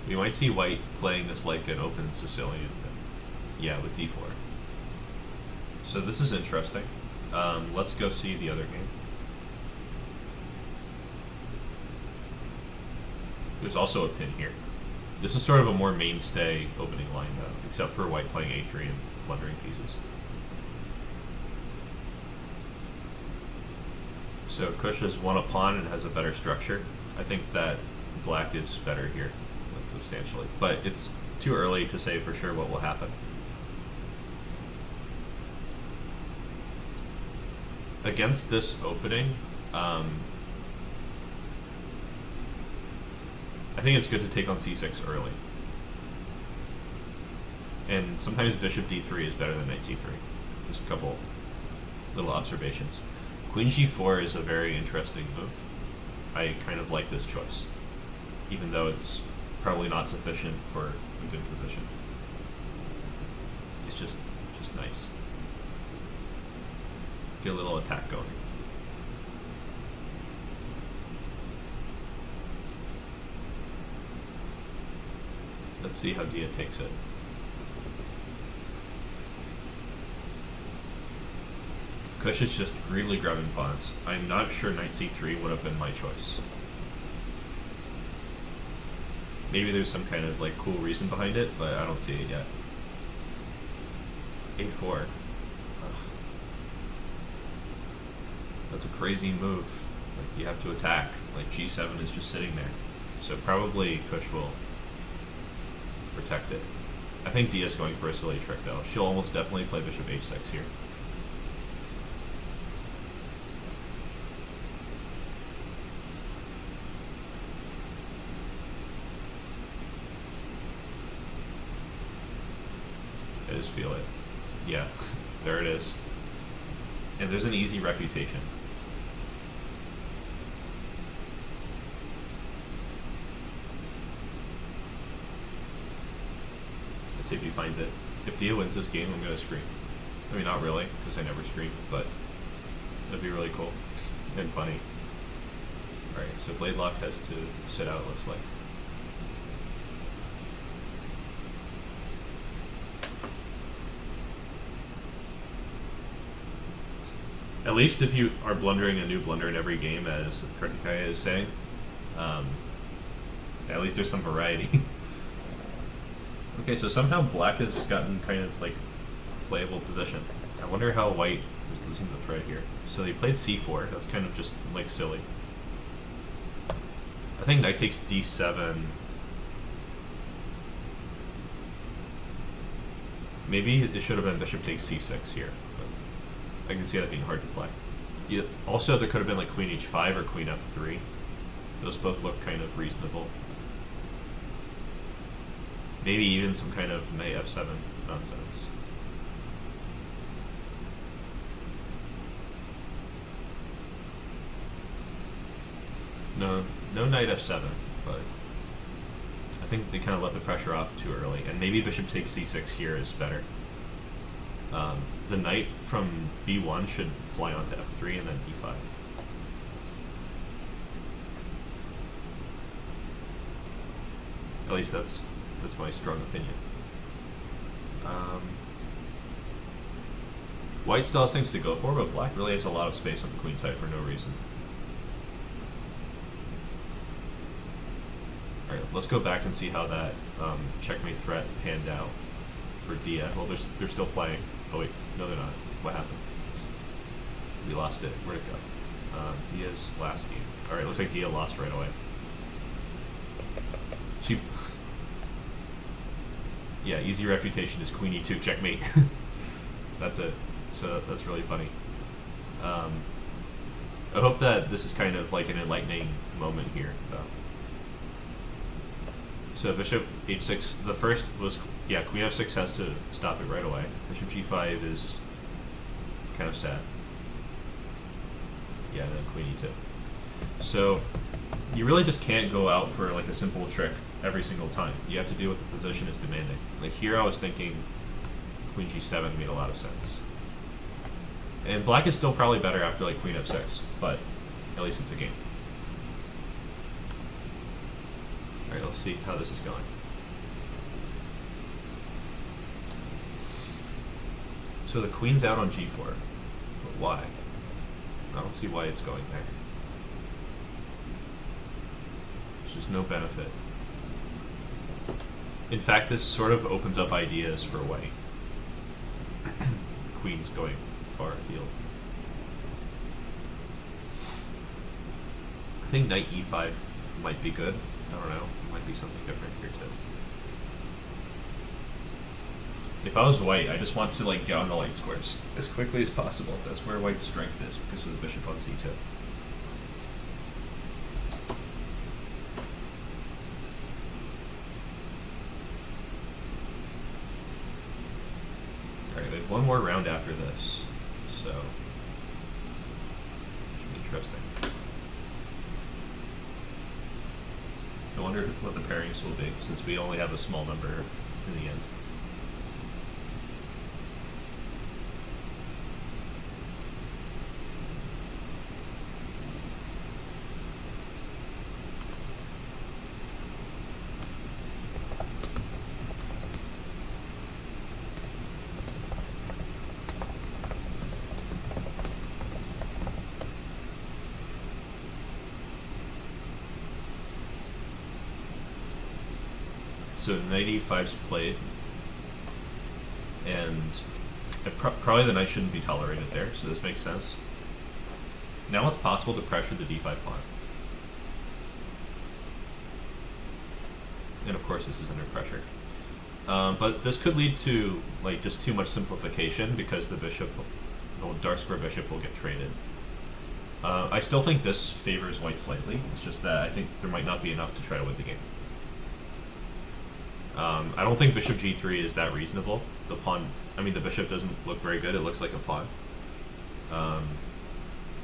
We might see white playing this like an open Sicilian. Yeah, with d4. So this is interesting. Let's go see the other game. There's also a pin here. This is sort of a more mainstay opening line, though, except for white playing a3 and blundering pieces. So Kush has won a pawn and has a better structure. I think that black is better here, like, substantially. But it's too early to say for sure what will happen. Against this opening, I think it's good to take on c6 early. And sometimes bishop d3 is better than knight c3. Just a couple little observations. Queen g4 is a very interesting move. I kind of like this choice, even though it's probably not sufficient for a good position. It's just nice. Get a little attack going. Let's see how Dia takes it. Kush is just greedily grabbing pawns. I'm not sure knight c3 would have been my choice. Maybe there's some kind of like cool reason behind it, but I don't see it yet. a4. Ugh. That's a crazy move. Like, you have to attack. Like, g7 is just sitting there. So probably Kush will protect it. I think Dia's going for a silly trick, though. She'll almost definitely play bishop h6 here. I just feel it. Yeah, there it is. And there's an easy refutation. Let's see if he finds it. If Dia wins this game, I'm going to scream. I mean, not really, because I never scream, but that'd be really cool and funny. Alright, so Bladelock has to sit out, it looks like. At least if you are blundering a new blunder in every game, as Karthikeya is saying, at least there's some variety. Okay, so somehow black has gotten kind of like playable position. I wonder how white is losing the thread here. So they played c4. That's kind of just like silly. I think knight takes d7. Maybe it should have been bishop takes c6 here. I can see that being hard to play. Also, there could have been like queen h5 or queen f3. Those both look kind of reasonable. Maybe even some kind of knight f7 nonsense. No knight f7, but I think they kind of let the pressure off too early. And maybe bishop takes c6 here is better. The knight from b1 should fly onto f3 and then e5. At least that's my strong opinion. White still has things to go for, but black really has a lot of space on the queen side for no reason. Alright, let's go back and see how that checkmate threat panned out for Dia. Well, they're still playing. Oh wait, no they're not. What happened? We lost it. Where'd it go? Dia's last game. Alright, looks like Dia lost right away. Yeah, easy refutation is queen e2 checkmate. That's it. So that's really funny. I hope that this is kind of like an enlightening moment here, though. So bishop h6, the first was, yeah, queen f6 has to stop it right away. Bishop g5 is kind of sad. Yeah, and then queen e2. So you really just can't go out for like a simple trick every single time. You have to do what the position is demanding. Like here I was thinking queen g7 made a lot of sense. And black is still probably better after like queen f6, but at least it's a game. Alright, let's see how this is going. So the queen's out on g4, but why? I don't see why it's going there. There's just no benefit. In fact, this sort of opens up ideas for white. Queen's going far afield. I think knight e5 might be good. I don't know. It might be something different here too. If I was white, I just want to like get on the light squares as quickly as possible. That's where white's strength is because of the bishop on c2. Alright, we have one more round after this, so should be interesting. I wonder what the pairings will be, since we only have a small number in the end. So knight e5's played, and probably the knight shouldn't be tolerated there, so this makes sense. Now it's possible to pressure the d5 pawn. And of course this is under pressure. But this could lead to like just too much simplification because the bishop, the dark square bishop will get traded. I still think this favors white slightly, it's just that I think there might not be enough to try to win the game. I don't think bishop g3 is that reasonable. The pawn, I mean the bishop doesn't look very good, it looks like a pawn.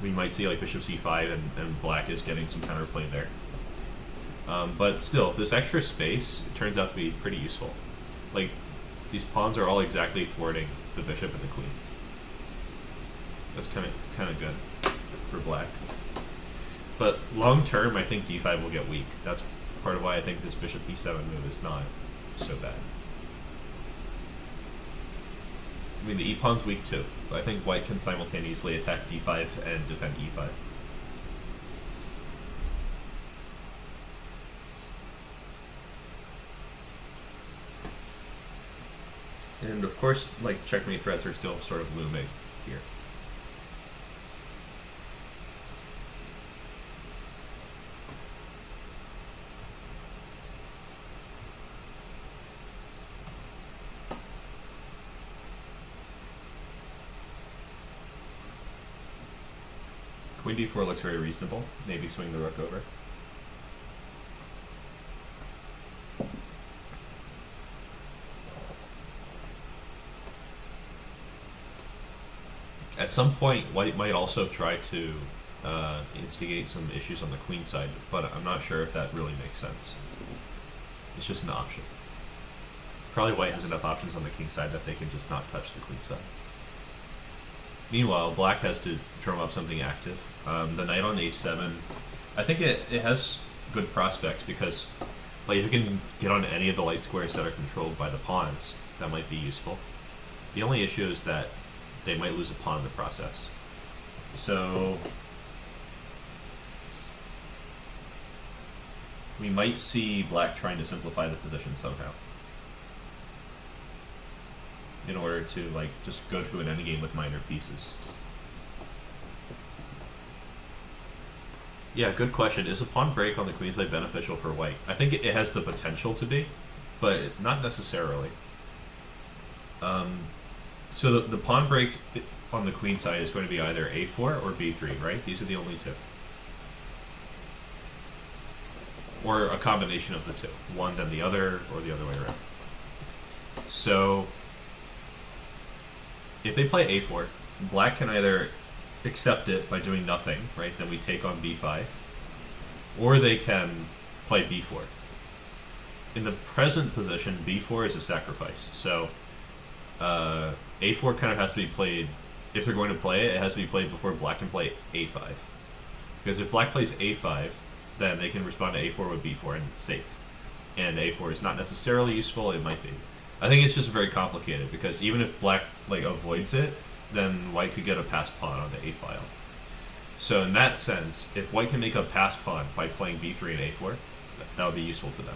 We might see like bishop c5 and black is getting some counterplay there. But still, this extra space turns out to be pretty useful. Like, these pawns are all exactly thwarting the bishop and the queen. That's kind of good for black. But long term, I think d5 will get weak. That's part of why I think this bishop e7 move is not so bad. I mean, the e-pawn's weak too, but I think white can simultaneously attack d5 and defend e5. And of course, like, checkmate threats are still sort of looming here. Queen d4 looks very reasonable. Maybe swing the rook over. At some point, white might also try to instigate some issues on the queen side, but I'm not sure if that really makes sense. It's just an option. Probably white has enough options on the king side that they can just not touch the queen side. Meanwhile, black has to drum up something active. The knight on h7, I think it has good prospects because like if you can get on any of the light squares that are controlled by the pawns, that might be useful. The only issue is that they might lose a pawn in the process. So we might see black trying to simplify the position somehow in order to like just go to an endgame with minor pieces. Yeah, good question. Is a pawn break on the queen side beneficial for white? I think it has the potential to be, but not necessarily. So the pawn break on the queen side is going to be either a4 or b3, right? These are the only two. Or a combination of the two. One, then the other, or the other way around. So if they play a4, black can either accept it by doing nothing, right? Then we take on b5. or they can play b4. In the present position, b4 is a sacrifice, so a4 kind of has to be played. If they're going to play it, it has to be played before black can play a5. Because if black plays a5, then they can respond to a4 with b4 and it's safe. And a4 is not necessarily useful, it might be. I think it's just very complicated, because even if black avoids it, then white could get a passed pawn on the a file. So in that sense, if white can make a passed pawn by playing b3 and a4, that would be useful to them.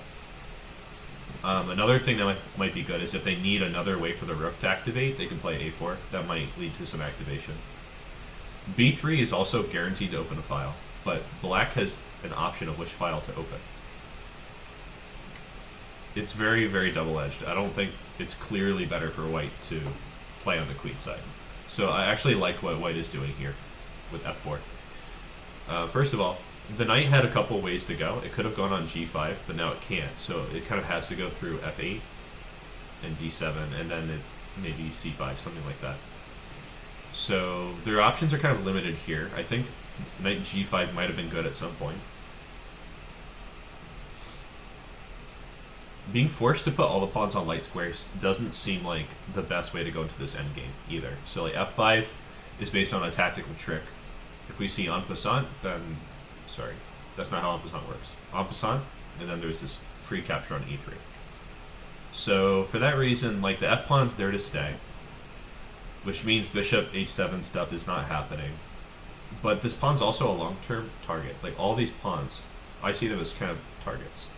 Another thing that might be good is if they need another way for the rook to activate, they can play a4. That might lead to some activation. b3 is also guaranteed to open a file, but black has an option of which file to open. It's very, very double-edged. I don't think it's clearly better for white to play on the queen side. So I actually like what white is doing here with f4. First of all, the knight had a couple ways to go. It could have gone on g5, but now it can't. So it kind of has to go through f8 and d7, and then maybe c5, something like that. So their options are kind of limited here. I think knight g5 might have been good at some point. Being forced to put all the pawns on light squares doesn't seem like the best way to go into this endgame either. So like f5 is based on a tactical trick. If we see en passant, then sorry, that's not how en passant works. En passant, and then there's this free capture on e3. So for that reason, like the f pawn's there to stay, which means bishop h7 stuff is not happening. But this pawn's also a long-term target. Like all these pawns, I see them as kind of targets.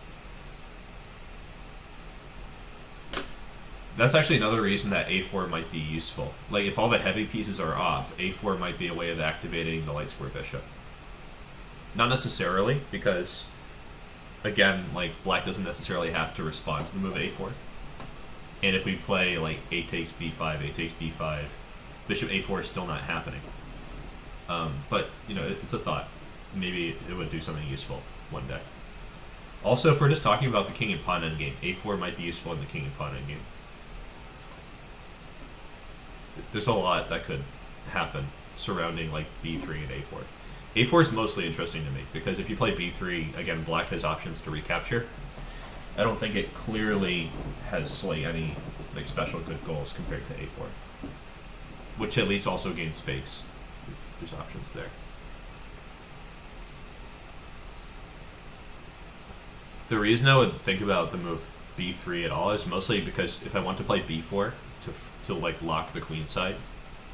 That's actually another reason that a4 might be useful. Like, if all the heavy pieces are off, a4 might be a way of activating the light square bishop. Not necessarily, because, again, like, black doesn't necessarily have to respond to the move a4. And if we play, like, a takes b5, a takes b5, bishop a4 is still not happening. But, you know, it's a thought. Maybe it would do something useful one day. Also, if we're just talking about the king and pawn endgame, a4 might be useful in the king and pawn endgame. There's a lot that could happen surrounding like b3 and a4. a4 is mostly interesting to me because if you play b3, again, black has options to recapture. I don't think it clearly has like any like special good goals compared to a4, which at least also gains space. There's options there. The reason I would think about the move b3 at all is mostly because if I want to play b4 to like lock the queen side,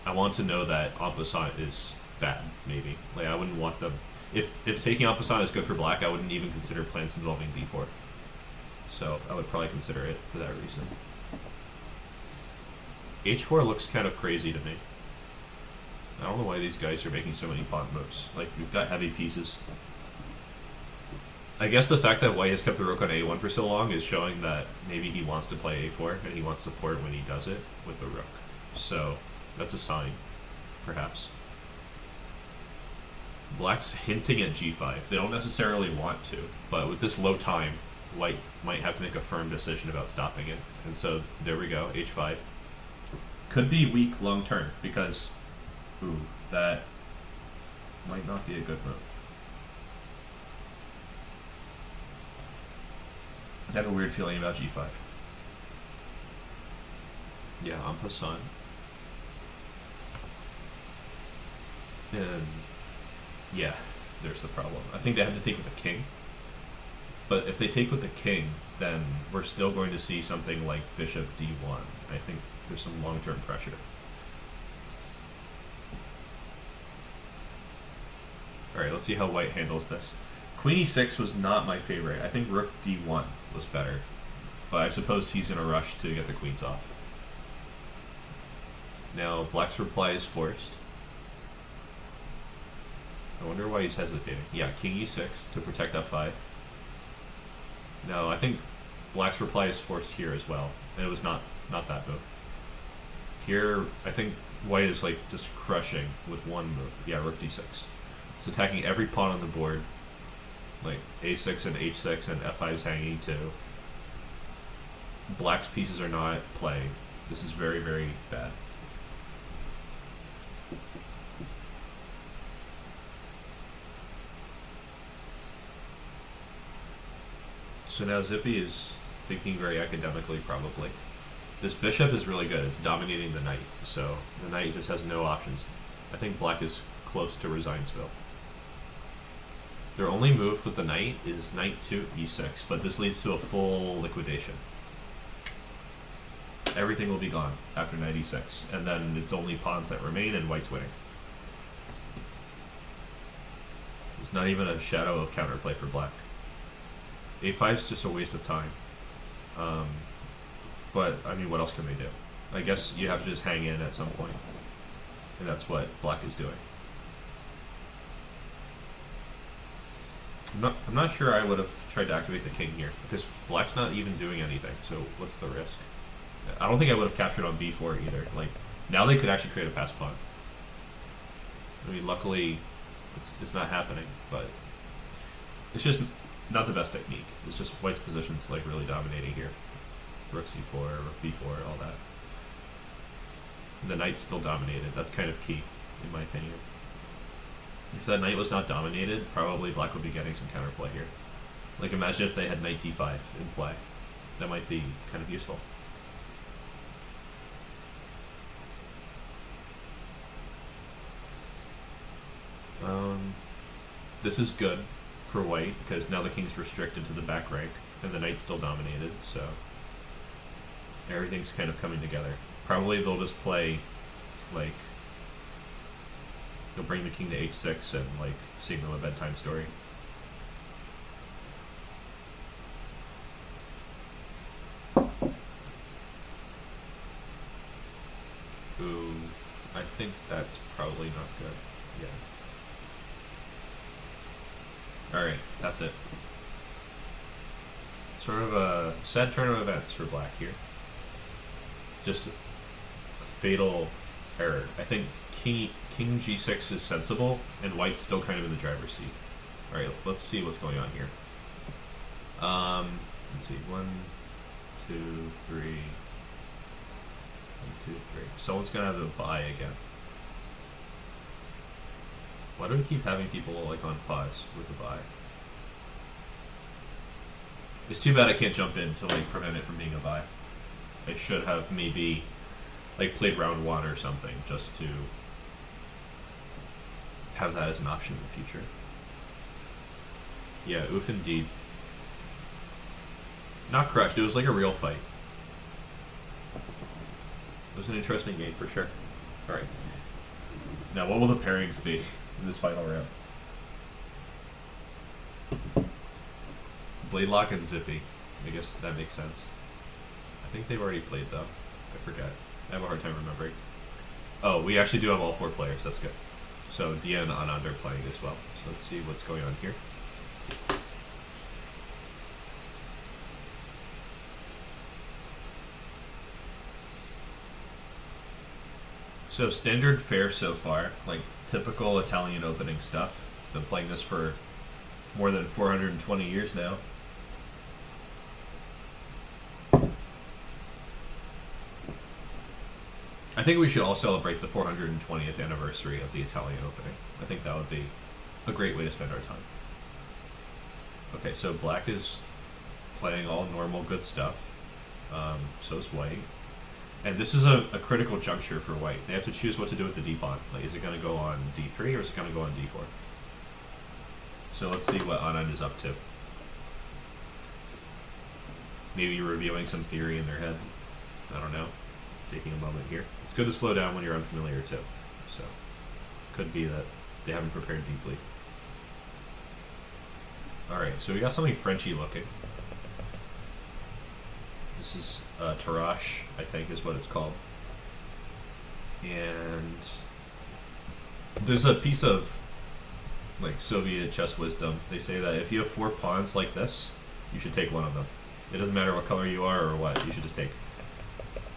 I want to know that en passant is bad, maybe. Like I wouldn't want them if taking en passant is good for black, I wouldn't even consider plans involving b4. So I would probably consider it for that reason. h4 looks kind of crazy to me. I don't know why these guys are making so many pawn moves. Like we've got heavy pieces. I guess the fact that white has kept the rook on a1 for so long is showing that maybe he wants to play a4 and he wants support when he does it with the rook. So that's a sign, perhaps. Black's hinting at g5. They don't necessarily want to, but with this low time, white might have to make a firm decision about stopping it. And so there we go, h5. Could be weak long term because, ooh, that might not be a good move. I have a weird feeling about g5. Yeah, en passant. And yeah, there's the problem. I think they have to take with the king. But if they take with the king, then we're still going to see something like bishop d1. I think there's some long-term pressure. Alright, let's see how white handles this. Queen e6 was not my favorite. I think rook d1 was better. But I suppose he's in a rush to get the queens off. Now, black's reply is forced. I wonder why he's hesitating. Yeah, king e6 to protect f5. No, I think black's reply is forced here as well. And it was not that move. Here, I think white is like just crushing with one move. Yeah, rook d6. It's attacking every pawn on the board. Like a6 and h6 and f5 is hanging too. Black's pieces are not playing. This is very, very bad. So now Zippy is thinking very academically, probably. This bishop is really good. It's dominating the knight, so the knight just has no options. I think black is close to Resignsville. Their only move with the knight is knight to e6, but this leads to a full liquidation. Everything will be gone after knight e6, and then it's only pawns that remain, and white's winning. There's not even a shadow of counterplay for black. a5 is just a waste of time. But, I mean, what else can they do? I guess you have to just hang in at some point. And that's what black is doing. I'm not sure I would have tried to activate the king here, because black's not even doing anything, so what's the risk? I don't think I would have captured on b4 either. Like, now they could actually create a pass pawn. I mean, luckily, it's not happening, but it's just not the best technique. It's just white's position's like really dominating here. Rook c4, rook b4, all that. And the knight's still dominated. That's kind of key, in my opinion. If that knight was not dominated, probably black would be getting some counterplay here. Like, imagine if they had knight d5 in play. That might be kind of useful. This is good for white, because now the king's restricted to the back rank, and the knight's still dominated, so everything's kind of coming together. Probably they'll just play, like, they'll bring the king to h6 and, like, sing them a bedtime story. Ooh, I think that's probably not good. Yeah. Alright, that's it. Sort of a sad turn of events for black here. Just a fatal error. I think king g6 is sensible, and white's still kind of in the driver's seat. Alright, let's see what's going on here. Let's see, 1, 2, 3. 1, 2, 3. Someone's gonna have to buy again. Why do we keep having people like on pause with the buy? It's too bad I can't jump in to like prevent it from being a buy. I should have maybe like played round 1 or something just to have that as an option in the future. Yeah, oof indeed. Not crushed, it was like a real fight. It was an interesting game for sure. Alright. Now what will the pairings be in this final round? Bladelock and Zippy. I guess that makes sense. I think they've already played though. I forget. I have a hard time remembering. Oh, we actually do have all 4 players. That's good. So Dia and Anand are playing as well. So let's see what's going on here. So standard fare so far, like typical Italian opening stuff. Been playing this for more than 420 years now. I think we should all celebrate the 420th anniversary of the Italian opening. I think that would be a great way to spend our time. Okay, so black is playing all normal good stuff. So is white. And this is a critical juncture for white. They have to choose what to do with the d-pawn. Like, is it going to go on d3 or is it going to go on d4? So let's see what Anand is up to. Maybe reviewing some theory in their head. I don't know. Taking a moment here. It's good to slow down when you're unfamiliar too. So, could be that they haven't prepared deeply. Alright, so we got something Frenchy looking. This is Tarrasch, I think is what it's called. And there's a piece of like Soviet chess wisdom. They say that if you have 4 pawns like this, you should take one of them. It doesn't matter what color you are or what, you should just take.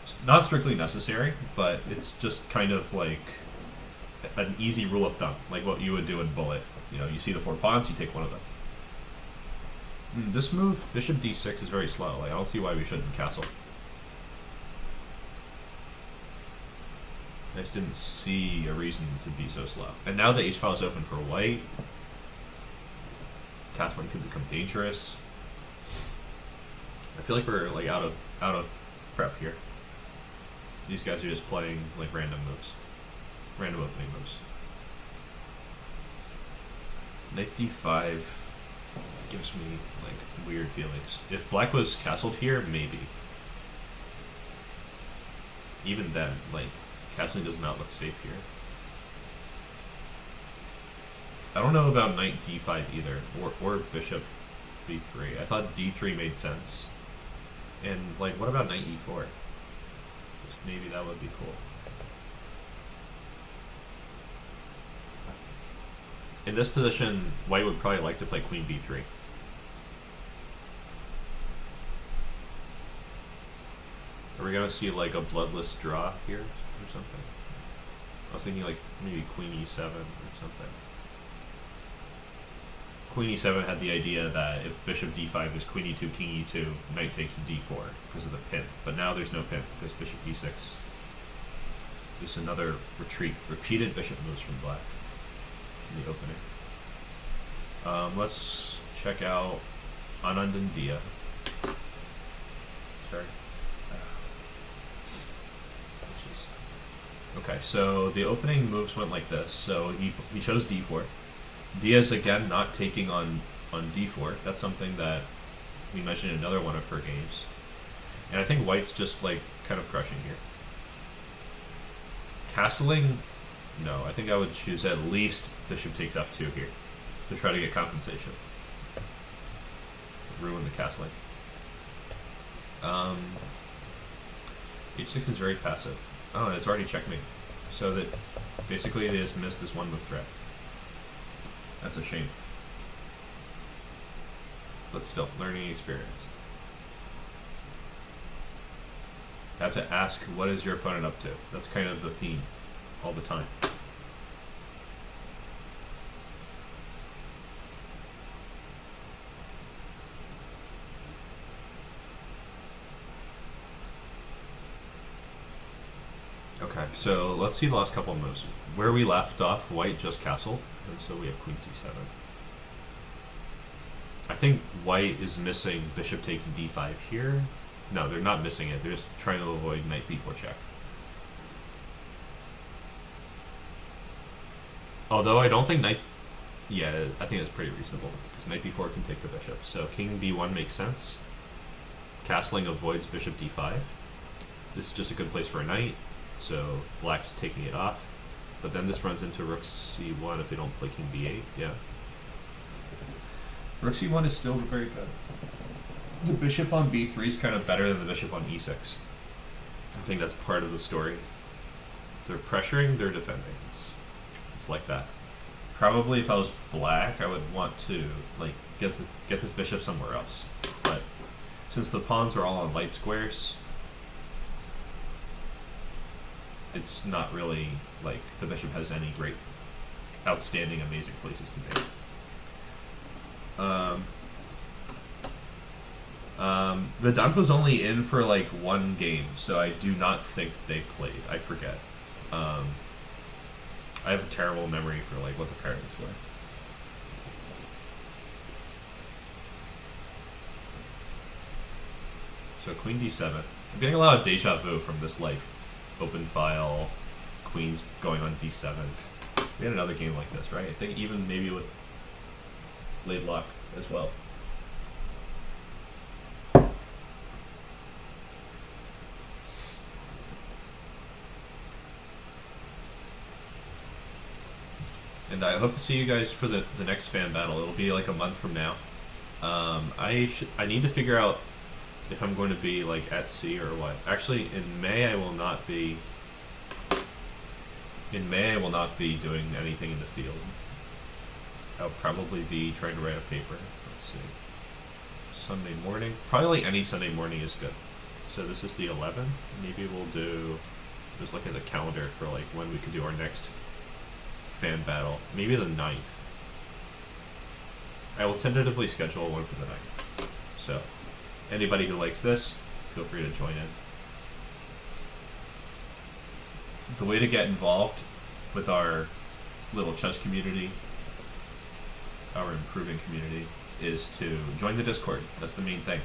It's not strictly necessary, but it's just kind of like an easy rule of thumb, like what you would do in Bullet. You know, you see the 4 pawns, you take one of them. This move, bishop d6, is very slow. Like, I don't see why we shouldn't castle. I just didn't see a reason to be so slow. And now the h-file is open for white. Castling could become dangerous. I feel like we're like out of prep here. These guys are just playing like random moves, random opening moves. Knight d5 gives me like weird feelings. If black was castled here, maybe. Even then, like, castling does not look safe here. I don't know about knight d5 either, or bishop b3. I thought d3 made sense. And, like, what about knight e4? Just maybe that would be cool. In this position, white would probably like to play queen b3. Are we gonna see like a bloodless draw here or something? I was thinking like maybe queen e7 or something. Queen e7 had the idea that if bishop d5 is queen e2, king e2, knight takes d4 because of the pin. But now there's no pin because bishop e6. Just another retreat. Repeated bishop moves from black in the opening. Let's check out Anandandia. Sorry. Okay, so the opening moves went like this. So he chose d4. Dia's again not taking on d4. That's something that we mentioned in another one of her games. And I think white's just like kind of crushing here. Castling, no. I think I would choose at least bishop takes f2 here to try to get compensation. Ruin the castling. h6 is very passive. Oh, and it's already checkmate. So that basically they just missed this one move threat. That's a shame. But still, learning experience. You have to ask, what is your opponent up to? That's kind of the theme all the time. Okay, so let's see the last couple of moves. Where we left off, white just castled, and so we have queen c7. I think white is missing bishop takes d5 here. No, they're not missing it. They're just trying to avoid knight b4 check. Although I don't think knight... Yeah, I think that's pretty reasonable, because knight b4 can take the bishop. So king b1 makes sense. Castling avoids bishop d5. This is just a good place for a knight. So black's taking it off, but then this runs into rook c1 if they don't play king b8. Yeah, rook c1 is still very good. The bishop on b3 is kind of better than the bishop on e6. I think that's part of the story. They're pressuring, they're defending. It's like that. Probably if I was black, I would want to like get this bishop somewhere else. But since the pawns are all on light squares, it's not really like the bishop has any great, outstanding, amazing places to be. The Danpo's only in for like one game, so I do not think they played. I forget. I have a terrible memory for like what the pairings were. So queen d7. I'm getting a lot of deja vu from this like open file, queens going on d7. We had another game like this, right? I think even maybe with Laidlock as well. And I hope to see you guys for the next fan battle. It'll be like a month from now. I need to figure out if I'm going to be like at sea or what. Actually, in May I will not be. In May I will not be doing anything in the field. I'll probably be trying to write a paper. Let's see. Sunday morning. Probably any Sunday morning is good. So this is the 11th. Maybe we'll do. Just look at the calendar for like when we could do our next fan battle. Maybe the 9th. I will tentatively schedule one for the 9th. So. Anybody who likes this, feel free to join in. The way to get involved with our little chess community, our improving community, is to join the Discord. That's the main thing.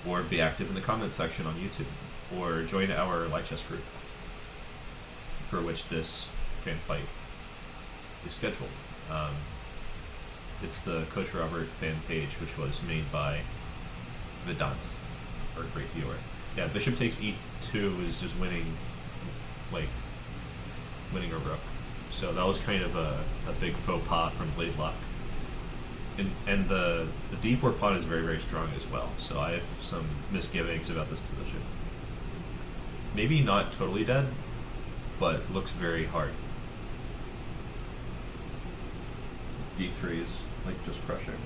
or be active in the comment section on YouTube, or join our live chess group, for which this fan fight is scheduled. It's the Coach Robert fan page, which was made by Vedant, our great viewer. Yeah, bishop takes e2 is just winning a rook. So that was kind of a big faux pas from Bladelock. And the d4 pawn is very, very strong as well, so I have some misgivings about this position. Maybe not totally dead, but looks very hard. d3 is just crushing.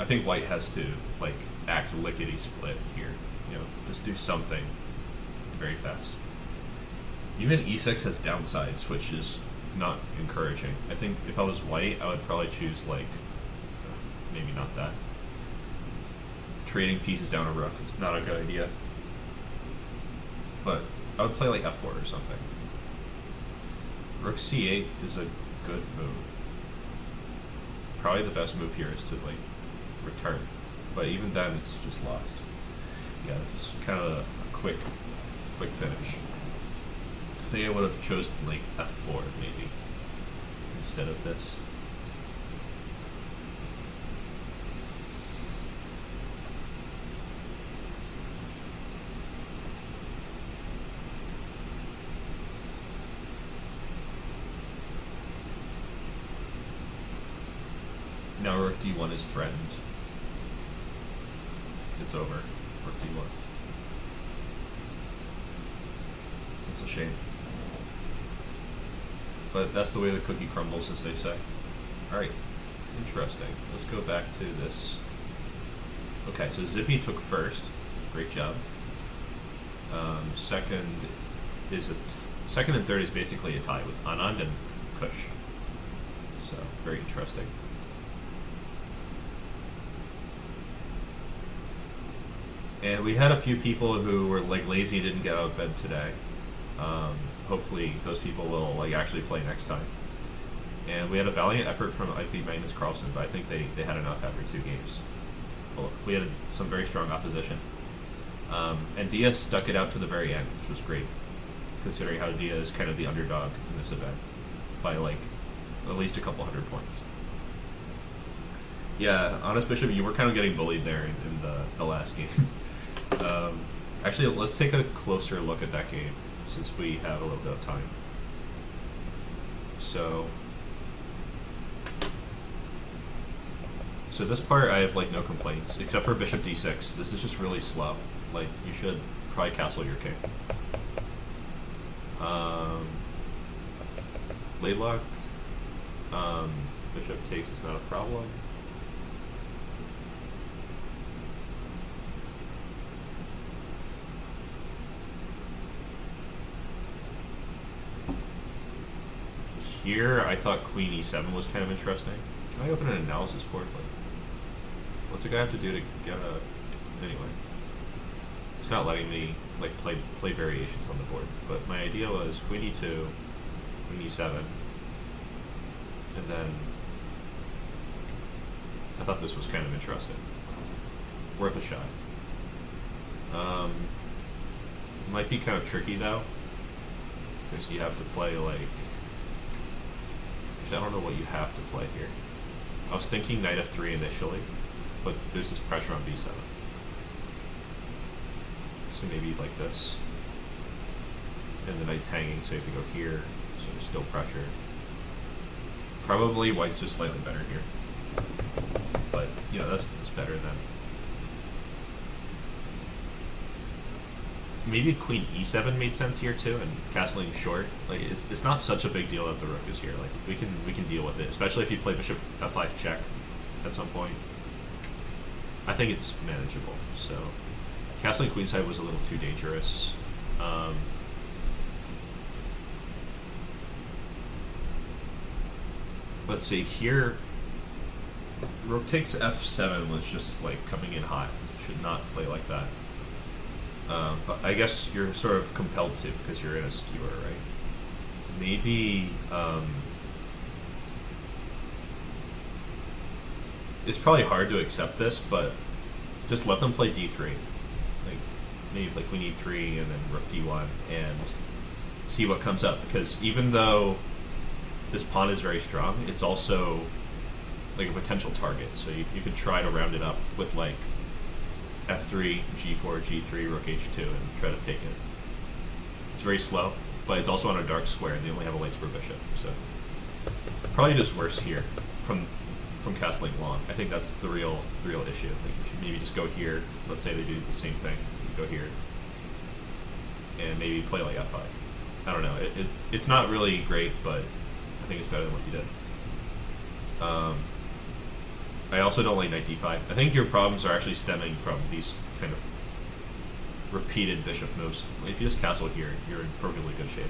I think white has to act lickety split here. Just do something very fast. Even e6 has downsides, which is not encouraging. I think if I was white, I would probably choose maybe not that. Trading pieces down a rook is not a good idea. But I would play f4 or something. Rook c8 is a good move. Probably the best move here is to return, but even then it's just lost. Yeah, this is kind of a quick finish. I think I would have chosen f4 maybe instead of this. Now rook d1 is threatened. It's over. Rook d1. It's a shame. But that's the way the cookie crumbles, as they say. Alright. Interesting. Let's go back to this. Okay, so Zippy took first. Great job. Second and third is basically a tie with Anand and Kush. So, very interesting. And we had a few people who were lazy and didn't get out of bed today. Hopefully those people will actually play next time. And we had a valiant effort from IP Magnus Carlsen, but I think they had enough after 2 games. Well, we had some very strong opposition. And Dia stuck it out to the very end, which was great, considering how Dia is kind of the underdog in this event by at least a couple hundred points. Yeah, Honest Bishop, you were kind of getting bullied there in the last game. Actually, let's take a closer look at that game, since we have a little bit of time. So this part I have no complaints, except for bishop d6. This is just really slow. You should probably castle your king. Bladelock, bishop takes is not a problem. Here, I thought queen e7 was kind of interesting. Can I open an analysis board? What's a guy have to do to get a... Anyway. It's not letting me play variations on the board. But my idea was queen e2, queen e7, and then I thought this was kind of interesting. Worth a shot. Might be kind of tricky though, because you have to play I don't know what you have to play here. I was thinking knight f3 initially, but there's this pressure on b7. So maybe this. And the knight's hanging, so you have to go here, so there's still pressure. Probably white's just slightly better here. But, that's better than... Maybe queen e7 made sense here too, and castling short. It's not such a big deal that the rook is here. We can deal with it, especially if you play bishop f5 check at some point. I think it's manageable. So castling queenside was a little too dangerous. Let's see here. Rook takes f7 was just coming in hot. Should not play like that. But I guess you're sort of compelled to because you're in a skewer, right? Maybe it's probably hard to accept this, but just let them play d3. Like maybe like queen e3 and then rook d1 and see what comes up. Because even though this pawn is very strong, it's also like a potential target. So you could try to round it up with like f3, g4, g3, rook h2, and try to take it. It's very slow, but it's also on a dark square, and they only have a light square bishop, so probably just worse here from castling long. I think that's the real issue. Like you should maybe just go here. Let's say they do the same thing. You go here, and maybe play like f5. I don't know. It's not really great, but I think it's better than what you did. I also don't like knight d5. I think your problems are actually stemming from these kind of repeated bishop moves. If you just castle here, you're in perfectly good shape.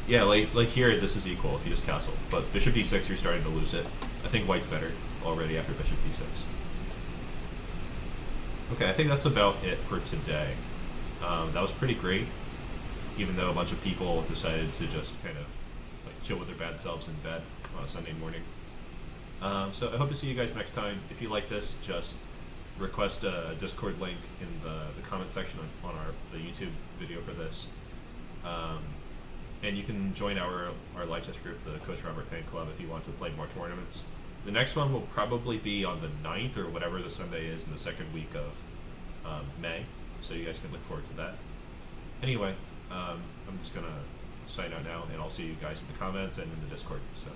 Yeah, like here, this is equal if you just castle. But bishop d6, you're starting to lose it. I think white's better already after bishop d6. Okay, I think that's about it for today. That was pretty great, even though a bunch of people decided to just kind of like chill with their bad selves in bed on a Sunday morning. So I hope to see you guys next time. If you like this, just request a Discord link in the comment section on the YouTube video for this. And you can join our live chess group, the Coach Robert Fan Club, if you want to play more tournaments. The next one will probably be on the 9th or whatever the Sunday is in the second week of May, so you guys can look forward to that. Anyway, I'm just going to sign out now, and I'll see you guys in the comments and in the Discord. So.